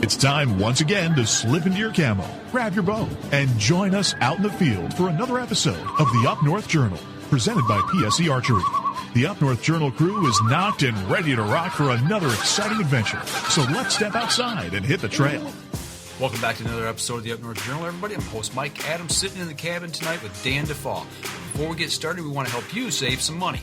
It's time once again to slip into your camo, grab your bow, and join us out in the field for another episode of the Up North Journal, presented by PSE Archery. The Up North Journal crew is knocked and ready to rock for another exciting adventure. So let's step outside and hit the trail. Welcome back to another episode of the Up North Journal, everybody. I'm host Mike Adams, sitting in the cabin tonight with Dan DeFaw. Before we get started, we want to help you save some money.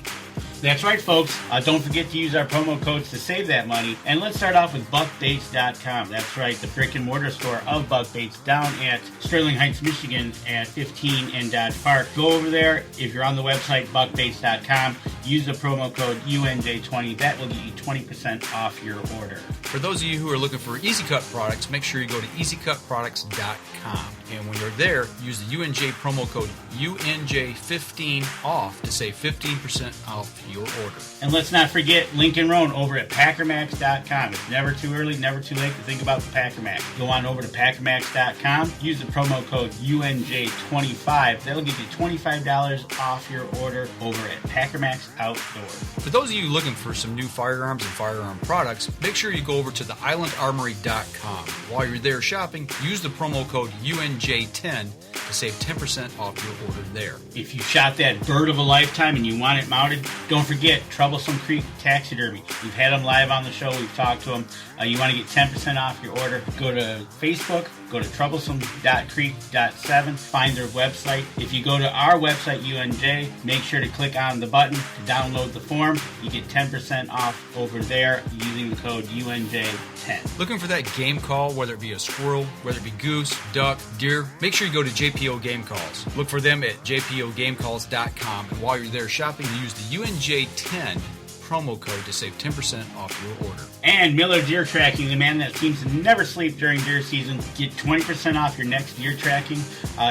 That's right, folks. Don't forget to use our promo codes to save that money. And let's start off with buckbaits.com. That's right, the brick and mortar store of Buck Baits down at Sterling Heights, Michigan at 15 and Dodge Park. Go over there. If you're on the website, buckbaits.com, use the promo code UNJ20. That will get you 20% off your order. For those of you who are looking for Easy Cut products, make sure you go to easycutproducts.com. And when you're there, use the UNJ promo code UNJ15 off to save 15% off your order. And let's not forget Lincoln Roan over at packermax.com. It's never too early, never too late to think about the Packer Max. Go on over to packermax.com, use the promo code UNJ25. That'll give you $25 off your order over at Packermax Outdoors. For those of you looking for some new firearms and firearm products, make sure you go over to theislandarmory.com. While you're there shopping, use the promo code UNJ10 to save 10% off your order there. If you shot that bird of a lifetime and you want it mounted, don't forget Troublesome Creek Taxidermy. We've had them live on the show. We've talked to them. You want to get 10% off your order, go to Facebook, go to troublesome.creek.7, find their website. If you go to our website, UNJ, make sure to click on the button to download the form. You get 10% off over there using the code UNJ10. Looking for that game call, whether it be a squirrel, whether it be goose, duck, deer, make sure you go to JPO Game Calls. Look for them at jpogamecalls.com, and while you're there shopping, use the UNJ10 promo code to save 10% off your order. And Miller Deer Tracking, the man that seems to never sleep during deer season. Get 20% off your next deer tracking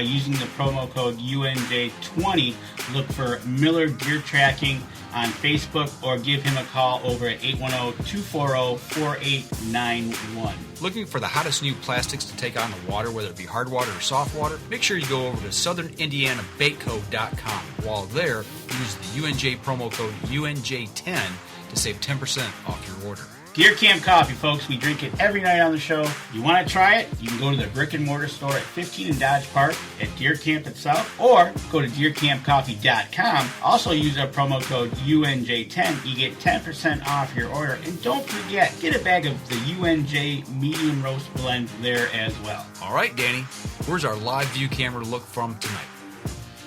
using the promo code UNJ20. Look for Miller Deer Tracking on Facebook or give him a call over at 810-240-4891. Looking for the hottest new plastics to take on the water, whether it be hard water or soft water? Make sure you go over to southernindianabaitco.com. While there, use the UNJ promo code UNJ10 to save 10% off your order. Deer Camp Coffee, folks. We drink it every night on the show. You want to try it? You can go to the brick and mortar store at 15 and Dodge Park at Deer Camp itself, or go to deercampcoffee.com. Also use our promo code UNJ10. You get 10% off your order. And don't forget, get a bag of the UNJ medium roast blend there as well. All right, Danny, where's our live view camera look from tonight?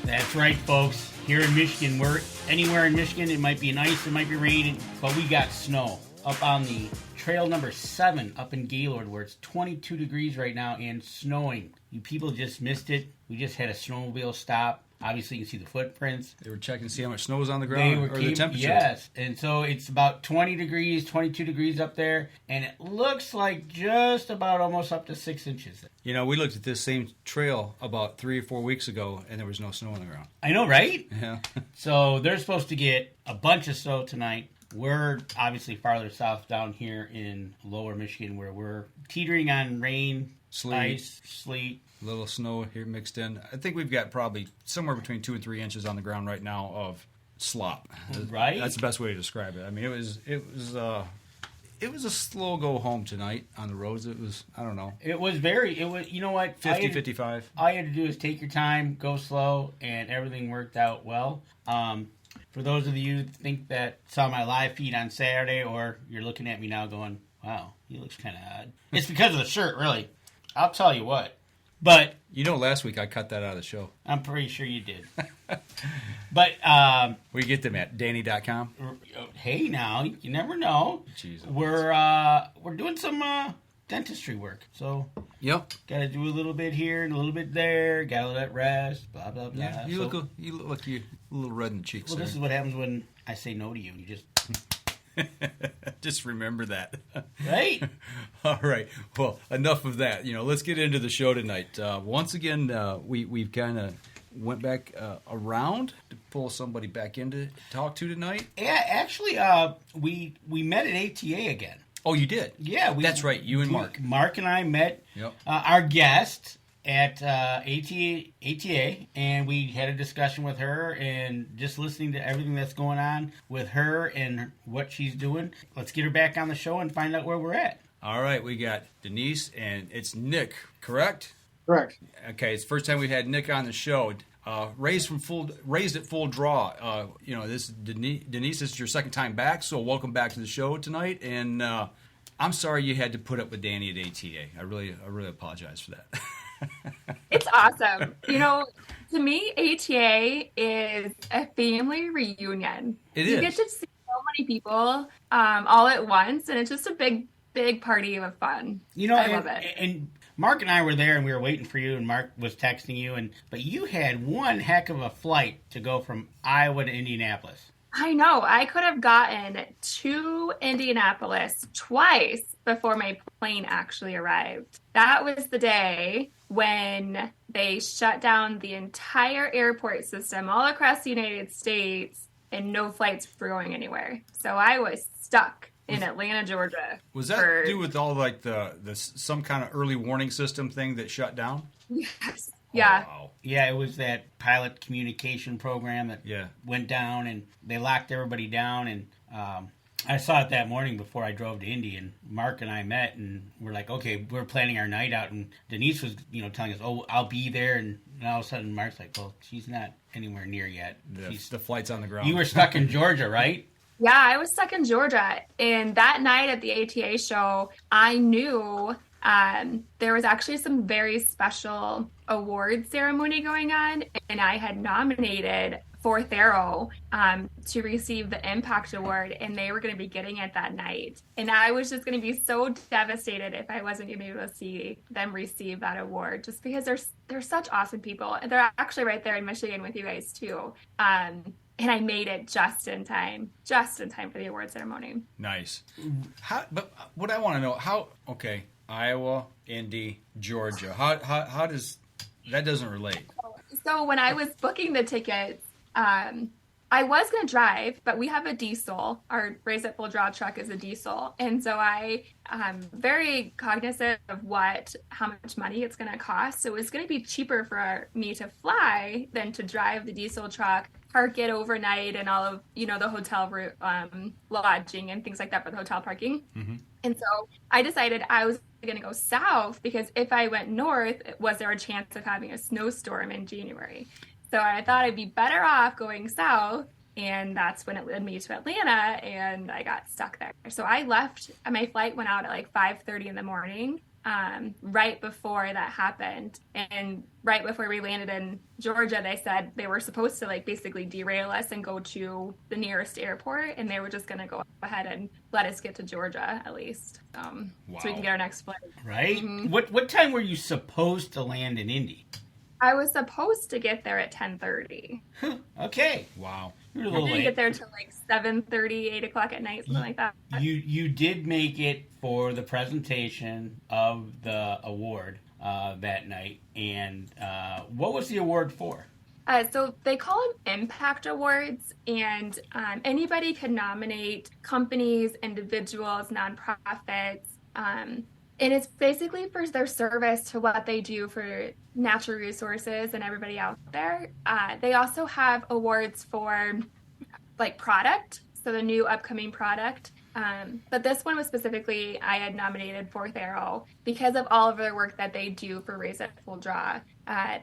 That's right, folks. Here in Michigan, we're anywhere in Michigan. It might be nice, it might be raining, but we got snow. Up on the trail number 7 up in Gaylord, where it's 22 degrees right now and snowing. You people just missed it. We just had a snowmobile stop. Obviously, you can see the footprints. They were checking to see how much snow was on the ground or the temperature. Yes, and so it's about 20 degrees, 22 degrees up there, and it looks like just about almost up to 6 inches. You know, we looked at this same trail about 3 or 4 weeks ago, and there was no snow on the ground. I know, right? Yeah. So they're supposed to get a bunch of snow tonight. We're obviously farther south down here in lower Michigan, where we're teetering on rain, sleet, ice, sleet. A little snow here mixed in. I think we've got probably somewhere between 2 and 3 inches on the ground right now of slop. Right? That's the best way to describe it. I mean, it was a slow go home tonight on the roads. It was, I don't know. You know what? 50, 55. All you had to do is take your time, go slow, and everything worked out well. For those of you who think that saw my live feed on Saturday, or you're looking at me now going, wow, he looks kind of odd. It's because of the shirt, really. I'll tell you what. But you know, last week I cut that out of the show. I'm pretty sure you did. But where you get them at? Danny.com? Hey, now, you never know. Jesus. We're doing some dentistry work. So yep, got to do a little bit here and a little bit there. Got to let it rest. Blah blah blah. Yeah, you look like you're a little red in the cheeks. Well, this is what happens when I say no to you. You just just remember that, right? All right. Well, enough of that. You know, let's get into the show tonight. Once again, we've kind of went back around to pull somebody back in to talk to tonight. Yeah, actually, we met at ATA again. Oh, you did? Yeah. That's right, you and Mark. Mark and I met our guest at ATA, and we had a discussion with her and just listening to everything that's going on with her and what she's doing. Let's get her back on the show and find out where we're at. All right, we got Donise and it's Nick, correct? Correct. Okay, it's the first time we had Nick on the show. Raised at full draw. This Donise, this is your second time back, so welcome back to the show tonight. And I'm sorry you had to put up with Danny at ATA. I really apologize for that. It's awesome. To me, ATA is a family reunion. You get to see so many people all at once, and it's just a big party of fun. I love it. And Mark and I were there, and we were waiting for you, and Mark was texting you, but you had one heck of a flight to go from Iowa to Indianapolis. I know. I could have gotten to Indianapolis twice before my plane actually arrived. That was the day when they shut down the entire airport system all across the United States, and no flights were going anywhere. So I was stuck in Atlanta, Georgia. Was that to do with all like the some kind of early warning system thing that shut down? Yes. Yeah. Oh, wow. Yeah, it was that pilot communication program that went down, and they locked everybody down. And I saw it that morning before I drove to Indy, and Mark and I met, and we're like, okay, we're planning our night out. And Donise was, telling us, oh, I'll be there. And all of a sudden, Mark's like, well, she's not anywhere near yet. The flight's on the ground. You were stuck in Georgia, right? Yeah, I was stuck in Georgia. And that night at the ATA show, I knew there was actually some very special award ceremony going on. And I had nominated Fourth Arrow to receive the Impact Award. And they were going to be getting it that night. And I was just going to be so devastated if I wasn't going to be able to see them receive that award. Just because they're such awesome people. And they're actually right there in Michigan with you guys, too. And I made it just in time for the award ceremony. Nice. But what I want to know, Iowa, Indy, Georgia. How does that doesn't relate? So when I was booking the tickets, I was going to drive, but we have a diesel. Our Raise It Full Draw truck is a diesel. And so I am very cognizant of how much money it's going to cost. So it's going to be cheaper for me to fly than to drive the diesel truck, park it overnight, and all of, the hotel route, lodging and things like that for the hotel parking. Mm-hmm. And so I decided I was going to go south, because if I went north, was there a chance of having a snowstorm in January? So I thought I'd be better off going south, and that's when it led me to Atlanta, and I got stuck there. So I left, my flight went out at like 5:30 in the morning, right before that happened. And right before we landed in Georgia, they said they were supposed to basically derail us and go to the nearest airport, and they were just going to go ahead and let us get to Georgia at least, so we can get our next flight. Right? Mm-hmm. What time were you supposed to land in Indy? I was supposed to get there at 10:30. Okay. Wow. You're a little late. Get there till 7:30, 8 o'clock at night, something like that. You did make it for the presentation of the award that night. And what was the award for? So they call them Impact Awards, and anybody can nominate companies, individuals, nonprofits, and it's basically for their service to what they do for natural resources and everybody out there. They also have awards for product, so the new upcoming product. But this one was specifically, I had nominated Fourth Arrow because of all of their work that they do for Raise It Full Draw.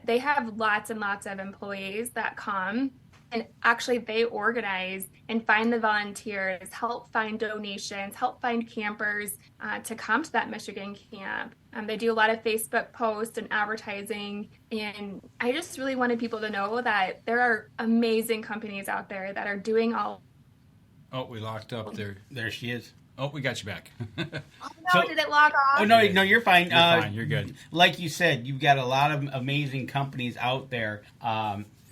They have lots and lots of employees that come, and actually they organize and find the volunteers, help find donations, help find campers to come to that Michigan camp. They do a lot of Facebook posts and advertising, and I just really wanted people to know that there are amazing companies out there that are doing all. Oh, we locked up there. There she is. Oh, we got you back. No, did it log off? Oh, no, you're fine. You're fine. You're good. Like you said, you've got a lot of amazing companies out there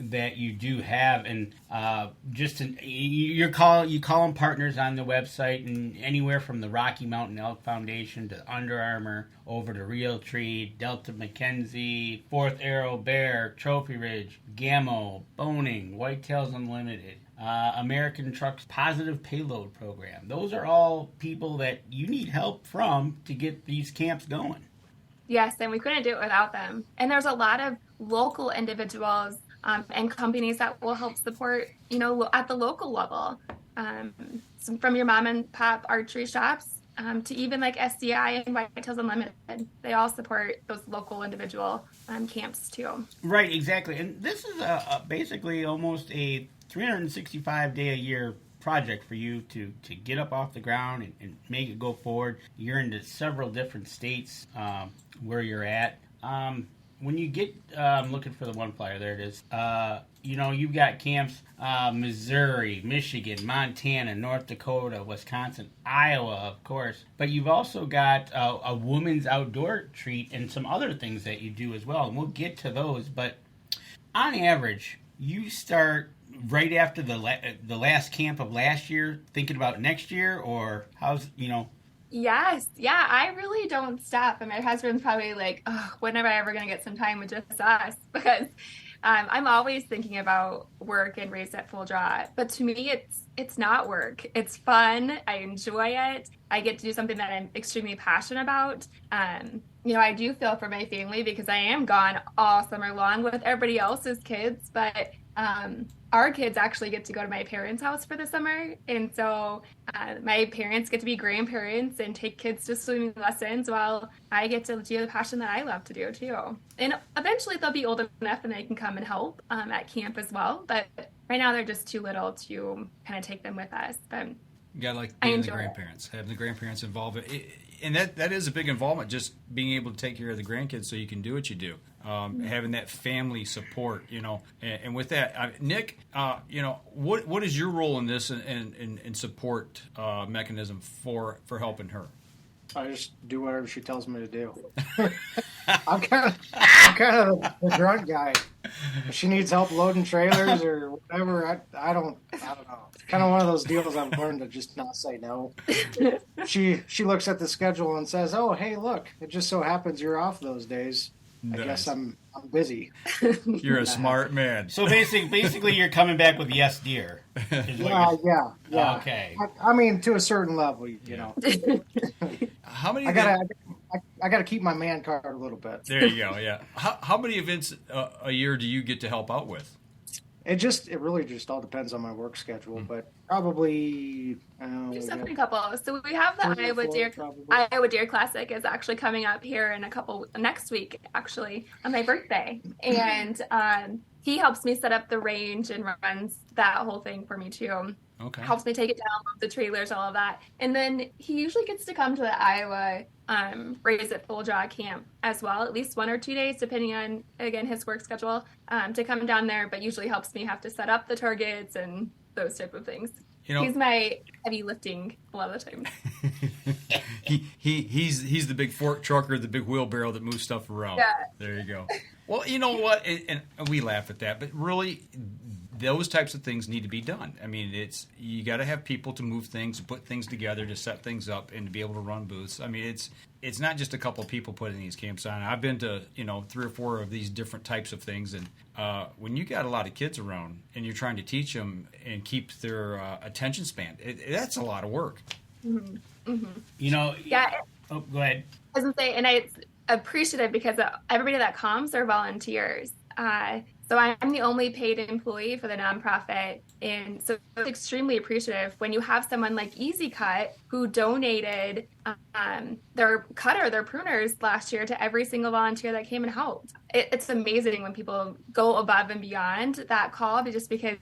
that you do have, and you call them partners on the website, and anywhere from the Rocky Mountain Elk Foundation to Under Armour, over to Realtree, Delta McKenzie, Fourth Arrow Bear, Trophy Ridge, Gammo, Boning, Whitetails Unlimited, American Trucks Positive Payload Program. Those are all people that you need help from to get these camps going. Yes, and we couldn't do it without them. And there's a lot of local individuals and companies that will help support, at the local level. From your mom and pop archery shops, to even like SDI and Whitetails Unlimited. They all support those local individual camps too. Right, exactly. And this is basically almost a 365-day-a-year project for you to get up off the ground and make it go forward. You're into several different states where you're at. When you get looking for the one flyer, there it is. You've got camps Missouri, Michigan, Montana, North Dakota, Wisconsin, Iowa, of course. But you've also got a women's outdoor treat and some other things that you do as well. And we'll get to those. But on average, you start right after the last camp of last year thinking about next year, or how's. Yes. Yeah, I really don't stop. And my husband's probably like, oh, when am I ever going to get some time with just us? Because I'm always thinking about work and Raised at Full Draw. But to me, it's not work. It's fun. I enjoy it. I get to do something that I'm extremely passionate about. I do feel for my family because I am gone all summer long with everybody else's kids. But our kids actually get to go to my parents' house for the summer. And so my parents get to be grandparents and take kids to swimming lessons while I get to do the passion that I love to do too. And eventually they'll be old enough and they can come and help at camp as well. But right now they're just too little to kind of take them with us. But you got to like being the grandparents, having the grandparents involved. And that is a big involvement, just being able to take care of the grandkids so you can do what you do. Having that family support, and with that, Nick, what is your role in this and support mechanism for helping her? I just do whatever she tells me to do. I'm kind of the grunt guy. If she needs help loading trailers or whatever, I don't know. It's kind of one of those deals I've learned to just not say no. She looks at the schedule and says, "Oh, hey, look, it just so happens you're off those days. Nice. I guess I'm busy." You're a smart man. So basically, you're coming back with yes, dear. Yeah. Okay. I mean, to a certain level, know. How many? I got to keep my man card a little bit. There you go. Yeah. How many events a year do you get to help out with? It really just all depends on my work schedule, but probably there's definitely a couple. So we have the Iowa Deer Classic is actually coming up here in next week, actually, on my birthday, and he helps me set up the range and runs that whole thing for me too. Okay. Helps me take it down, move the trailers, all of that, and then he usually gets to come to the Iowa Raised at Full Draw camp as well, at least 1 or 2 days, depending on, again, his work schedule, to come down there, but usually helps me have to set up the targets and those type of things. He's my heavy lifting a lot of the time. He's the big fork trucker, the big wheelbarrow that moves stuff around. Yeah. There you go. Well, you know what? And we laugh at that, but really, those types of things need to be done. I mean, you got to have people to move things, to put things together, to set things up, and to be able to run booths. I mean, it's not just a couple of people putting these camps on. I've been to 3 or 4 of these different types of things, and when you got a lot of kids around and you're trying to teach them and keep their attention span, that's a lot of work. Mm-hmm. Mm-hmm. Yeah. Oh, go ahead. I was gonna say, and it's appreciative because everybody that comes are volunteers. So I'm the only paid employee for the nonprofit, and so it's extremely appreciative when you have someone like Easy Cut who donated their pruners last year to every single volunteer that came and helped. It's amazing when people go above and beyond that call, just because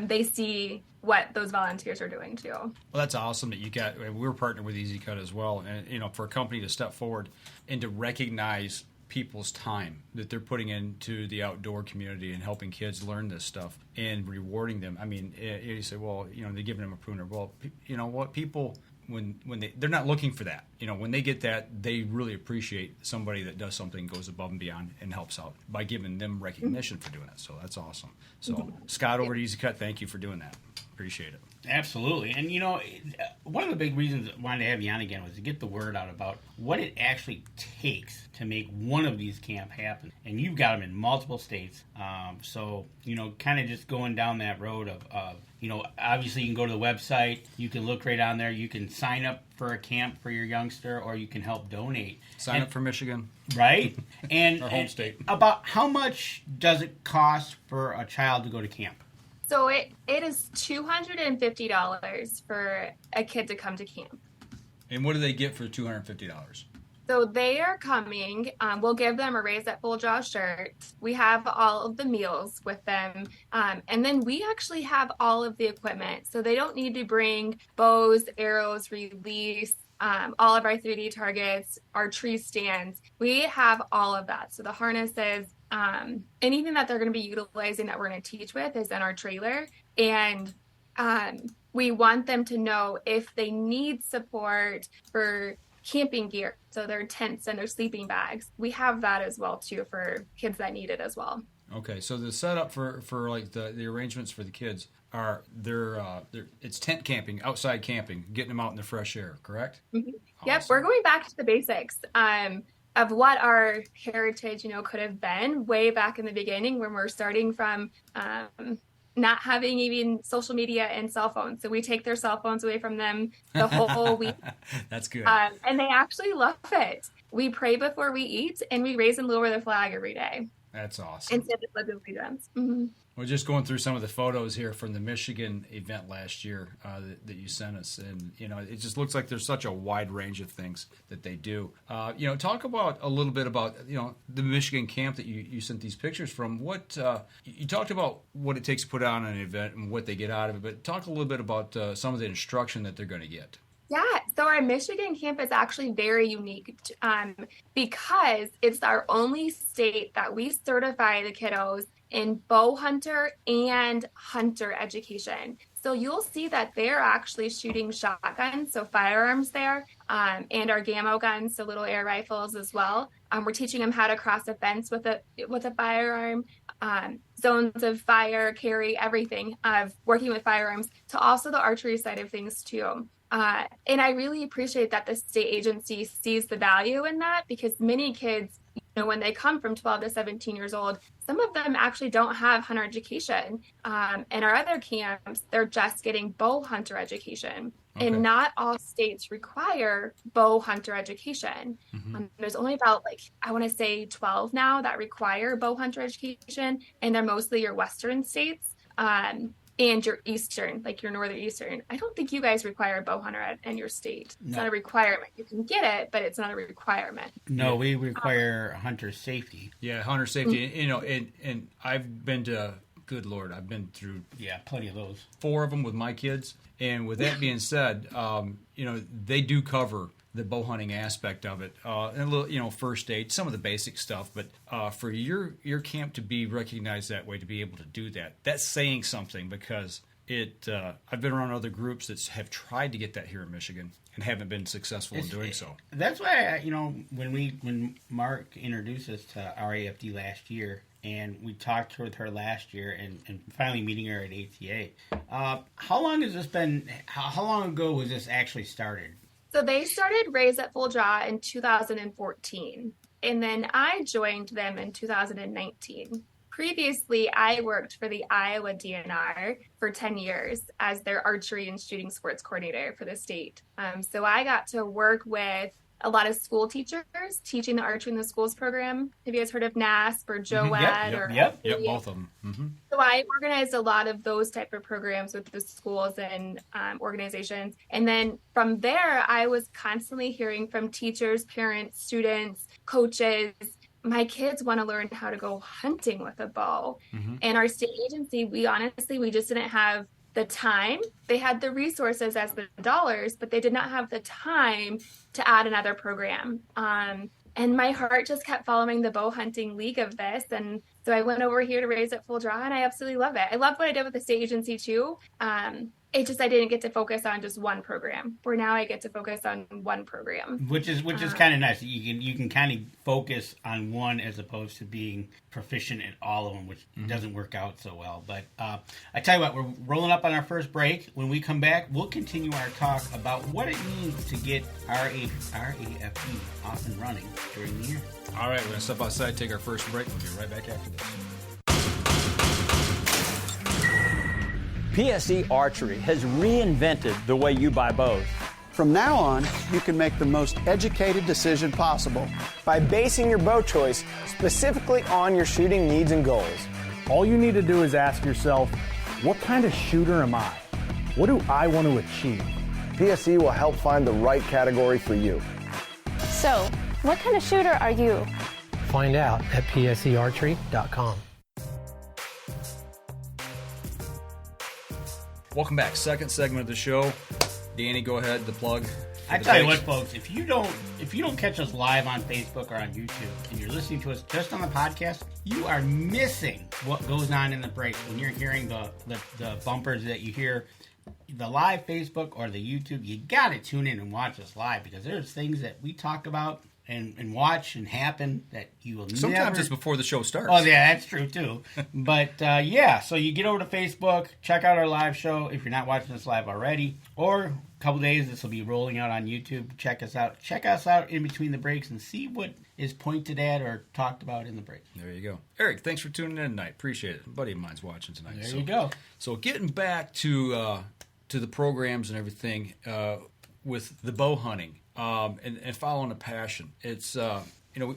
they see what those volunteers are doing too. Well, that's awesome that we're partnered with Easy Cut as well, and for a company to step forward and to recognize people's time that they're putting into the outdoor community and helping kids learn this stuff and rewarding them. I mean, you say, well, they're giving them a pruner. Well, you know what? People, when they're not looking for that. When they get that, they really appreciate somebody that does something, goes above and beyond, and helps out by giving them recognition for doing it. So that's awesome. So Scott over at Easy Cut, thank you for doing that. Appreciate it. Absolutely. And, one of the big reasons I wanted to have you on again was to get the word out about what it actually takes to make one of these camp happen. And you've got them in multiple states. So, kind of just going down that road of obviously you can go to the website. You can look right on there. You can sign up for a camp for your youngster, or you can help donate. Sign up for Michigan. Right. And our home state. About how much does it cost for a child to go to camp? So it is $250 for a kid to come to camp. And what do they get for $250? So they are coming. We'll give them a Raise That Full Draw shirt. We have all of the meals with them. And then we actually have all of the equipment. So they don't need to bring bows, arrows, release, all of our 3D targets, our tree stands. We have all of that. So the harnesses, anything that they're going to be utilizing that we're going to teach with is in our trailer. And we want them to know if they need support for camping gear, so their tents and their sleeping bags. We have that as well too for kids that need it as well. Okay, so the setup for like the arrangements for the kids are it's tent camping, outside camping, getting them out in the fresh air, correct? Mm-hmm. Awesome. Yep, we're going back to the basics of what our heritage, could have been way back in the beginning when we're starting from not having even social media and cell phones. So we take their cell phones away from them the whole week. That's good. And they actually love it. We pray before we eat, and we raise and lower the flag every day. That's awesome. Instead of Pledge of Allegiance. Mm-hmm. We're just going through some of the photos here from the Michigan event last year that you sent us, and it just looks like there's such a wide range of things that they do. Talk about a little bit about the Michigan camp that you sent these pictures from. What you talked about what it takes to put on an event and what they get out of it, but talk a little bit about some of the instruction that they're going to get. Yeah, so our Michigan camp is actually very unique because it's our only state that we certify the kiddos in bow hunter and hunter education. So you'll see that they're actually shooting shotguns, so firearms there, and our gammo guns, so little air rifles as well. We're teaching them how to cross a fence with a firearm, zones of fire, carry, everything of working with firearms, to also the archery side of things too. And I really appreciate that the state agency sees the value in that, because many kids, when they come from 12 to 17 years old, some of them actually don't have hunter education. And our other camps, they're just getting bow hunter education. Okay. And not all states require bow hunter education. Mm-hmm. There's only about, I want to say 12 now that require bow hunter education. And they're mostly your Western states. And your Eastern, like your Northern Eastern. I don't think you guys require a bow hunter in your state. It's not a requirement. You can get it, but it's not a requirement. No, we require hunter safety. Yeah, hunter safety. Mm-hmm. And I've been to, good Lord, I've been through plenty of those. 4 of them with my kids. And with that being said, they do cover the bow hunting aspect of it, and a little, first aid, some of the basic stuff. But for your camp to be recognized that way, to be able to do that, that's saying something, because I've been around other groups that have tried to get that here in Michigan and haven't been successful in doing so. That's why, when Mark introduced us to RAFD last year, and we talked with her last year, and finally meeting her at ATA. How long has this been? How long ago was this actually started? So they started Raise That Full Draw in 2014, and then I joined them in 2019. Previously, I worked for the Iowa DNR for 10 years as their archery and shooting sports coordinator for the state. So I got to work with a lot of school teachers teaching the Archery in the Schools program. Have you guys heard of NASP or JOAD? Yep, both of them. Mm-hmm. So I organized a lot of those type of programs with the schools and organizations. And then from there, I was constantly hearing from teachers, parents, students, coaches, my kids want to learn how to go hunting with a bow. Mm-hmm. And our state agency, we just didn't have the time. They had the resources as the dollars, but they did not have the time to add another program. And my heart just kept following the bow hunting league of this. And so I went over here to Raise It Full Draw, and I absolutely love it. I love what I did with the state agency too. I didn't get to focus on just one program, where now I get to focus on one program. Which is kind of nice. You can kind of focus on one as opposed to being proficient in all of them, which doesn't work out so well. But I tell you what, we're rolling up on our first break. When we come back, we'll continue our talk about what it means to get RAFD off and running during the year. All right, we're going to step outside, take our first break. We'll be right back after this. PSE Archery has reinvented the way you buy bows. From now on, you can make the most educated decision possible by basing your bow choice specifically on your shooting needs and goals. All you need to do is ask yourself, what kind of shooter am I? What do I want to achieve? PSE will help find the right category for you. So, what kind of shooter are you? Find out at psearchery.com. Welcome back. Second segment of the show. Danny, go ahead. The plug. I tell you what, folks, if you don't catch us live on Facebook or on YouTube and you're listening to us just on the podcast, you are missing what goes on in the breaks when you're hearing the bumpers that you hear. The live Facebook or the YouTube, you got to tune in and watch us live, because there's things that we talk about and watch and happen that you will Sometimes it's before the show starts. Oh, yeah, that's true, too. But, so you get over to Facebook, check out our live show if you're not watching us live already. Or a couple days, this will be rolling out on YouTube. Check us out. Check us out in between the breaks and see what is pointed at or talked about in the break. There you go. Eric, thanks for tuning in tonight. Appreciate it. A buddy of mine's watching tonight. There you go. So getting back to the programs and everything with the bow hunting and following a passion. It's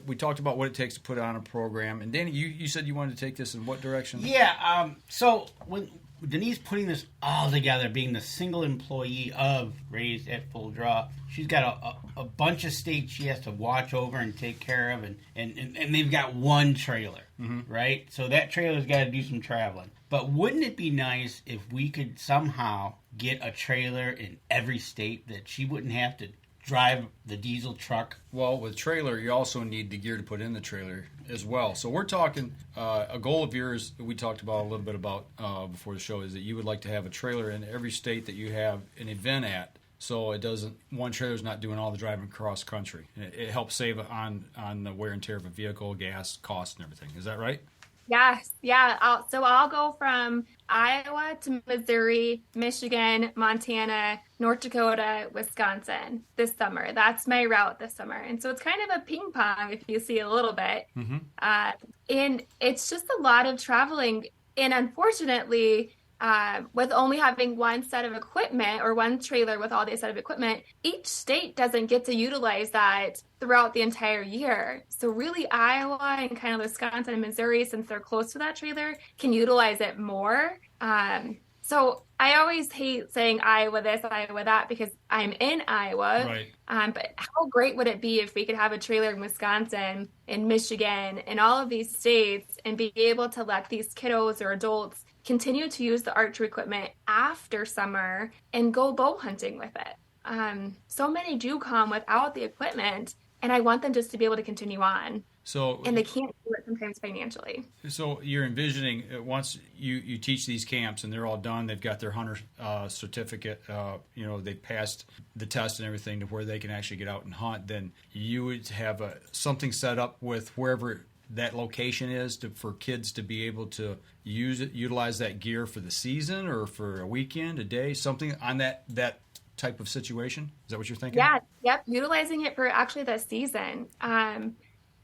we talked about what it takes to put on a program. And Danny, you said you wanted to take this in what direction? Yeah. So when Donise putting this all together, being the single employee of Raised at Full Draw, she's got a bunch of states she has to watch over and take care of, and they've got one trailer, right? So that trailer's got to do some traveling. But wouldn't it be nice if we could somehow get a trailer in every state that she wouldn't have to drive the diesel truck? Well, with trailer, you also need the gear to put in the trailer as well. So we're talking, a goal of yours that we talked about a little bit about before the show is that you would like to have a trailer in every state that you have an event at. So it doesn't, one trailer's not doing all the driving cross country. It helps save on the wear and tear of a vehicle, gas, cost, and everything. Is that right? Yes, yeah. I'll go from Iowa to Missouri, Michigan, Montana, North Dakota, Wisconsin this summer. That's my route this summer. And so it's kind of a ping pong, if you see a little bit. And it's just a lot of traveling. And unfortunately, with only having one set of equipment or one trailer with all the set of equipment, each state doesn't get to utilize that throughout the entire year. So really Iowa and kind of Wisconsin and Missouri, since they're close to that trailer, can utilize it more. So I always hate saying Iowa this, Iowa that, because I'm in Iowa. Right. But how great would it be if we could have a trailer in Wisconsin, in Michigan, in all of these states, and be able to let these kiddos or adults continue to use the archery equipment after summer and go bow hunting with it. So many do come without the equipment, and I want them just to be able to continue on. And they can't do it sometimes financially. So you're envisioning once you teach these camps and they're all done, they've got their hunter certificate, they passed the test and everything to where they can actually get out and hunt, then you would have something set up with wherever that location is for kids to be able to utilize that gear for the season or for a weekend, a day, something on that type of situation. Is that what you're thinking? Yeah, yep. Utilizing it for actually the season.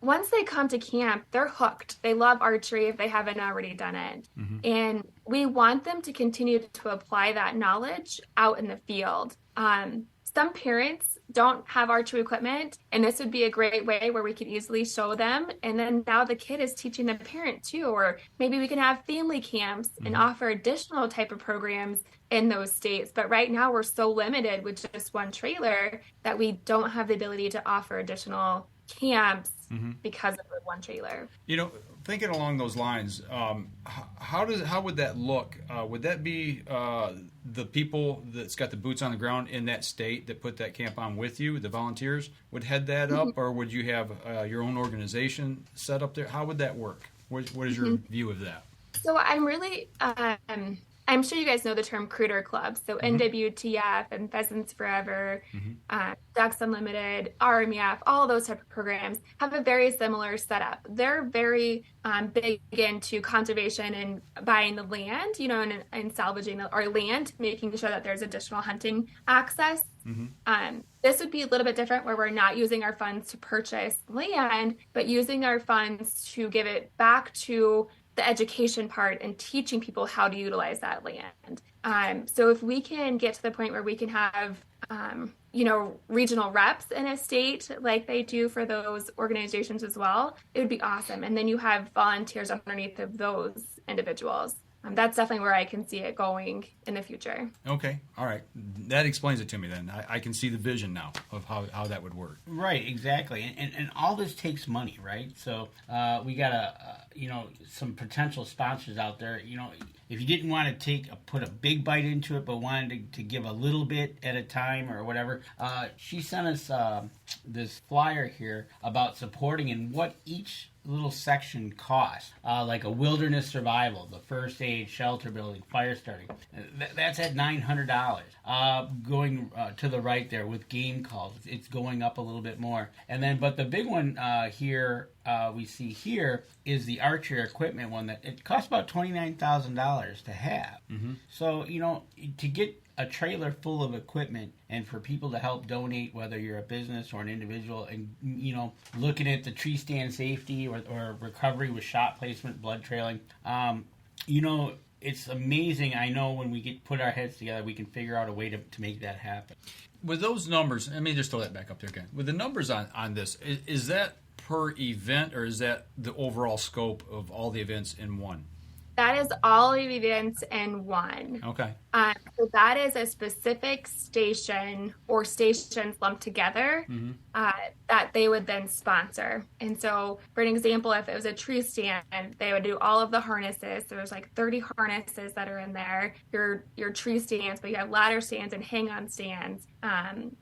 Once they come to camp, they're hooked. They love archery if they haven't already done it. And we want them to continue to apply that knowledge out in the field. Some parents don't have archery equipment, and this would be a great way where we could easily show them. And then now the kid is teaching the parent too, or maybe we can have family camps and offer additional type of programs in those states. But right now we're so limited with just one trailer that we don't have the ability to offer additional camps because of the one trailer. Thinking along those lines, how would that look? Would that be the people that's got the boots on the ground in that state that put that camp on with you, the volunteers, would head that up, or would you have your own organization set up there? How would that work? What is your view of that? So I'm really, I'm sure you guys know the term Critter Club. So NWTF and Pheasants Forever, Ducks Unlimited, RMF, all of those type of programs have a very similar setup. They're very big into conservation and buying the land, and salvaging our land, making sure that there's additional hunting access. This would be a little bit different where we're not using our funds to purchase land, but using our funds to give it back to the education part and teaching people how to utilize that land. So if we can get to the point where we can have, regional reps in a state like they do for those organizations as well, it would be awesome. And then you have volunteers underneath of those individuals. that's definitely where I can see it going in the future. Okay, all right. That explains it to me then. I can see the vision now of how that would work. Right, exactly. And all this takes money, right? So we got some potential sponsors out there. If you didn't want to put a big bite into it, but wanted to give a little bit at a time or whatever, she sent us this flyer here about supporting and what each little section costs, like a wilderness survival, the first aid, shelter building, fire starting. That's at $900. Going to the right there with game calls, it's going up a little bit more. And then, but the big one here we see here is the archery equipment one that it costs about $29,000 to have. Mm-hmm. So to get a trailer full of equipment and for people to help donate, whether you're a business or an individual, and looking at the tree stand safety or recovery with shot placement, blood trailing, it's amazing. I know when we put our heads together, we can figure out a way to make that happen. With those numbers, let me just throw that back up there again. With the numbers on this, is that per event or is that the overall scope of all the events in one? That is all of the events in one. Okay. So that is a specific station or stations lumped together that they would then sponsor. And so, for an example, if it was a tree stand, they would do all of the harnesses. So there's like 30 harnesses that are in there. Your tree stands, but you have ladder stands and hang-on stands,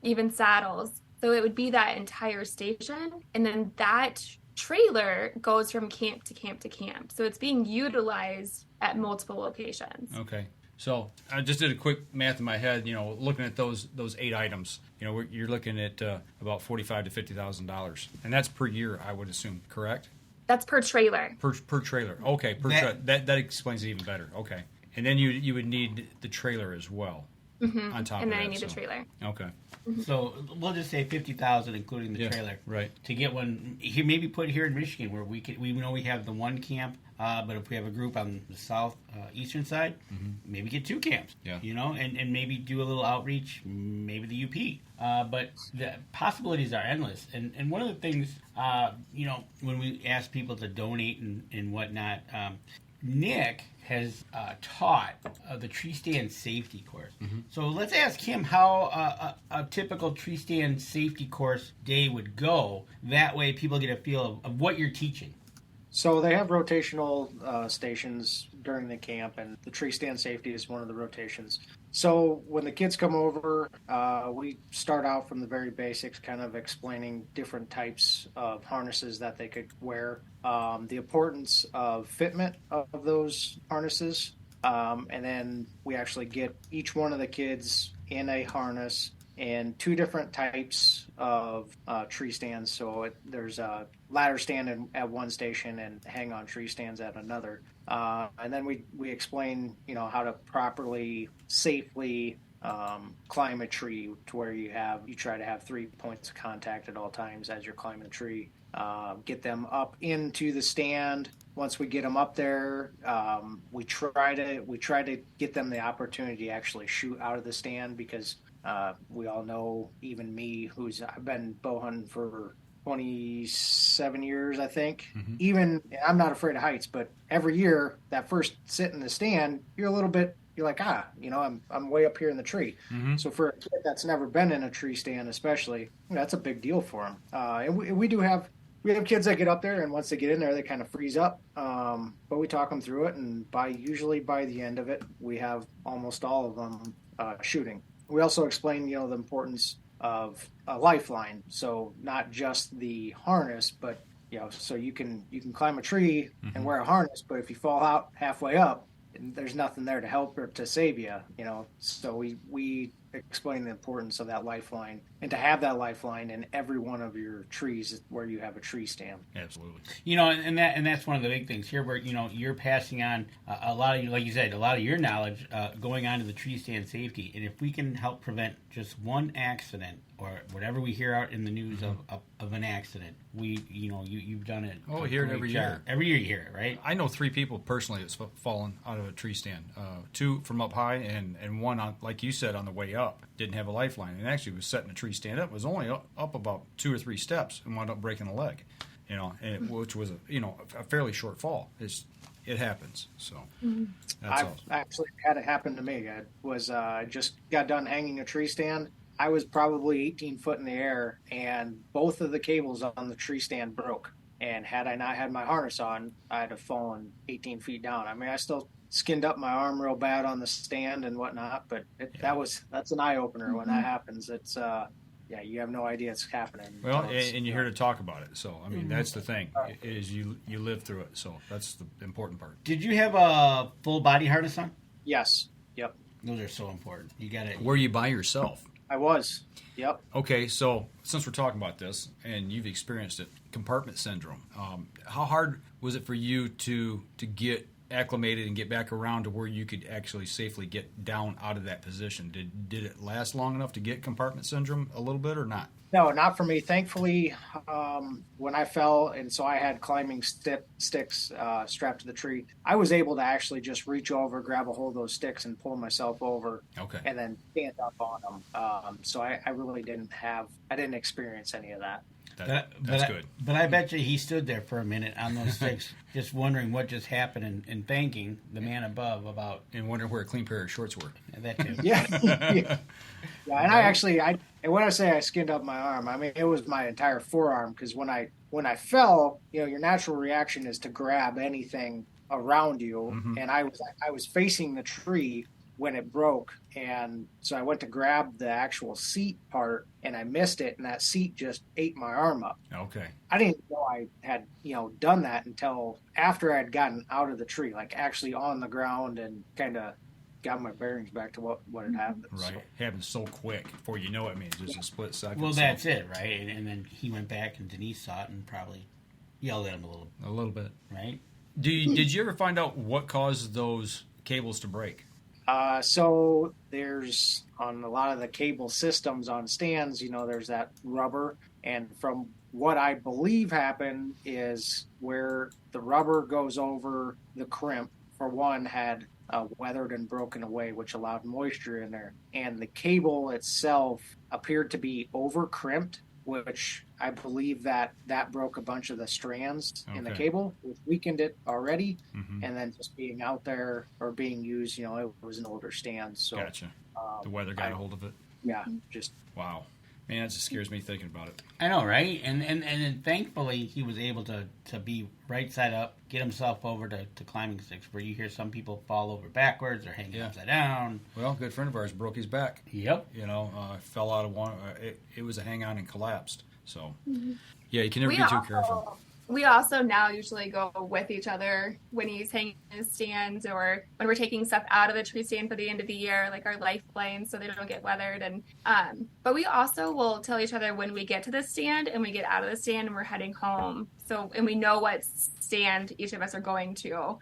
even saddles. So it would be that entire station, and then that trailer goes from camp to camp to camp. So it's being utilized at multiple locations. Okay. So I just did a quick math in my head, looking at those 8 items, you're looking at about $45,000 to $50,000. And that's per year, I would assume, correct? That's per trailer. Per trailer. Okay. That explains it even better. Okay. And then you would need the trailer as well on top of that. And then I need the trailer. Okay. So we'll just say $50,000, including the trailer, right? To get one here, maybe put here in Michigan, where we know we have the one camp, but if we have a group on the south eastern side, maybe get 2 camps. Yeah. And maybe do a little outreach, maybe the UP. But the possibilities are endless. And one of the things, when we ask people to donate and whatnot, Nick has taught the tree stand safety course. So let's ask him how a typical tree stand safety course day would go. That way people get a feel of what you're teaching. So they have rotational stations during the camp, and the tree stand safety is one of the rotations. So when the kids come over, we start out from the very basics, kind of explaining different types of harnesses that they could wear, the importance of fitment of those harnesses, and then we actually get each one of the kids in a harness and 2 different types of tree stands. So there's a ladder stand at one station and hang-on tree stands at another. And then we explain, how to properly, safely climb a tree to where you try to have 3 points of contact at all times as you're climbing the tree. Get them up into the stand. Once we get them up there, we try to get them the opportunity to actually shoot out of the stand, because we all know, even me, I've been bow hunting for 27 years, I think. Even, I'm not afraid of heights, but every year, that first sit in the stand, you're like, I'm way up here in the tree. So for a kid that's never been in a tree stand, especially, that's a big deal for them. And we have kids that get up there, and once they get in there, they kind of freeze up. But we talk them through it, and usually by the end of it, we have almost all of them shooting. We also explain, the importance of a lifeline. So not just the harness, but so you can climb a tree and wear a harness, but if you fall out halfway up, there's nothing there to help or to save you. So we explain the importance of that lifeline, and to have that lifeline in every one of your trees where you have a tree stand. Absolutely. And that's one of the big things here, where you're passing on a lot of, like you said, a lot of your knowledge going on to the tree stand safety. And if we can help prevent just one accident, or whatever we hear out in the news of an accident, you've done it. Oh, we hear it every year. Every year you hear it, right? I know 3 people personally that's fallen out of a tree stand. 2 from up high, and 1 on, like you said, on the way up. Didn't have a lifeline, and actually was setting a tree stand up. Was only up about 2 or 3 steps and wound up breaking a leg. Which was a fairly short fall. it happens. So I've actually had it happen to me. I just got done hanging a tree stand. I was probably 18 foot in the air, and both of the cables on the tree stand broke. And had I not had my harness on, I'd have fallen 18 feet down. I mean, I still skinned up my arm real bad on the stand and whatnot, but that's an eye opener when that happens. It's you have no idea it's happening. Well, and you're here to talk about it. So, I mean, that's the thing, is you live through it. So that's the important part. Did you have a full body harness on? Yes. Yep. Those are so important. You got it. Were you by yourself? I was. Yep. Okay, so since we're talking about this and you've experienced it, compartment syndrome, how hard was it for you to get acclimated and get back around to where you could actually safely get down out of that position? Did it last long enough to get compartment syndrome a little bit or not? No, not for me. Thankfully, when I fell, and so I had climbing sticks strapped to the tree, I was able to actually just reach over, grab a hold of those sticks, and pull myself over, and then stand up on them. So I really didn't experience any of that. That's good. But I bet you he stood there for a minute on those sticks, just wondering what just happened and thanking the man above about... And wondering where a clean pair of shorts were. That too. Yeah. And and when I say I skinned up my arm, I mean, it was my entire forearm, because when I fell, your natural reaction is to grab anything around you. Mm-hmm. And I was facing the tree when it broke, and so I went to grab the actual seat part, and I missed it, and that seat just ate my arm up. Okay. I didn't know I had done that until after I had gotten out of the tree, like actually on the ground, and kind of got my bearings back to what had happened. Right. It happened so quick before you know it. I mean, just a split second. Well, that's it, right? And then he went back, and Denise saw it and probably yelled at him a little bit, right? Did you ever find out what caused those cables to break? So there's, on a lot of the cable systems on stands, there's that rubber. And from what I believe happened is where the rubber goes over the crimp, for one, had weathered and broken away, which allowed moisture in there. And the cable itself appeared to be over crimped, which I believe that broke a bunch of the strands in the cable, which weakened it already. Mm-hmm. And then just being out there or being used, it was an older stand. So gotcha. The weather got a hold of it. Yeah, just wow. Man, that just scares me thinking about it. I know, right? And then thankfully he was able to be right side up, get himself over to climbing sticks, where you hear some people fall over backwards or hang upside down. Well, a good friend of ours broke his back. Yep. Fell out of one. It was a hang on and collapsed. So, yeah, you can never be too careful. We also now usually go with each other when he's hanging in his stands, or when we're taking stuff out of the tree stand for the end of the year, like our lifelines, so they don't get weathered. And but we also will tell each other when we get to the stand and we get out of the stand and we're heading home. So, and we know what stand each of us are going to.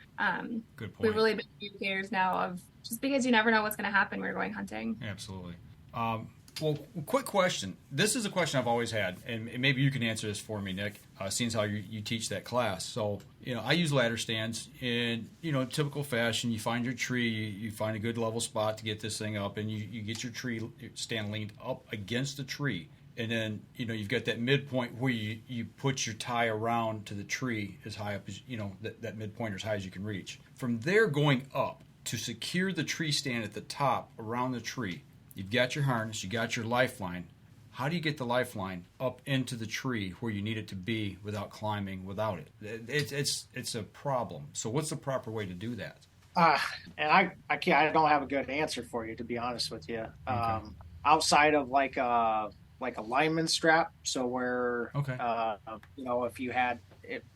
Good point. We've really been communicators now, of just because you never know what's going to happen when we're going hunting. Absolutely. Well, quick question. This is a question I've always had, and maybe you can answer this for me, Nick, seeing how you teach that class. So, I use ladder stands in, typical fashion. You find your tree, you find a good level spot to get this thing up, and you get your tree stand leaned up against the tree. And then, you've got that midpoint where you put your tie around to the tree as high up as, that midpoint as high as you can reach. From there going up to secure the tree stand at the top around the tree, you've got your harness, you got your lifeline. How do you get the lifeline up into the tree where you need it to be without climbing without it? It's a problem. So what's the proper way to do that? And I don't have a good answer for you, to be honest with you. Okay. Outside of like a lineman strap, so where if you had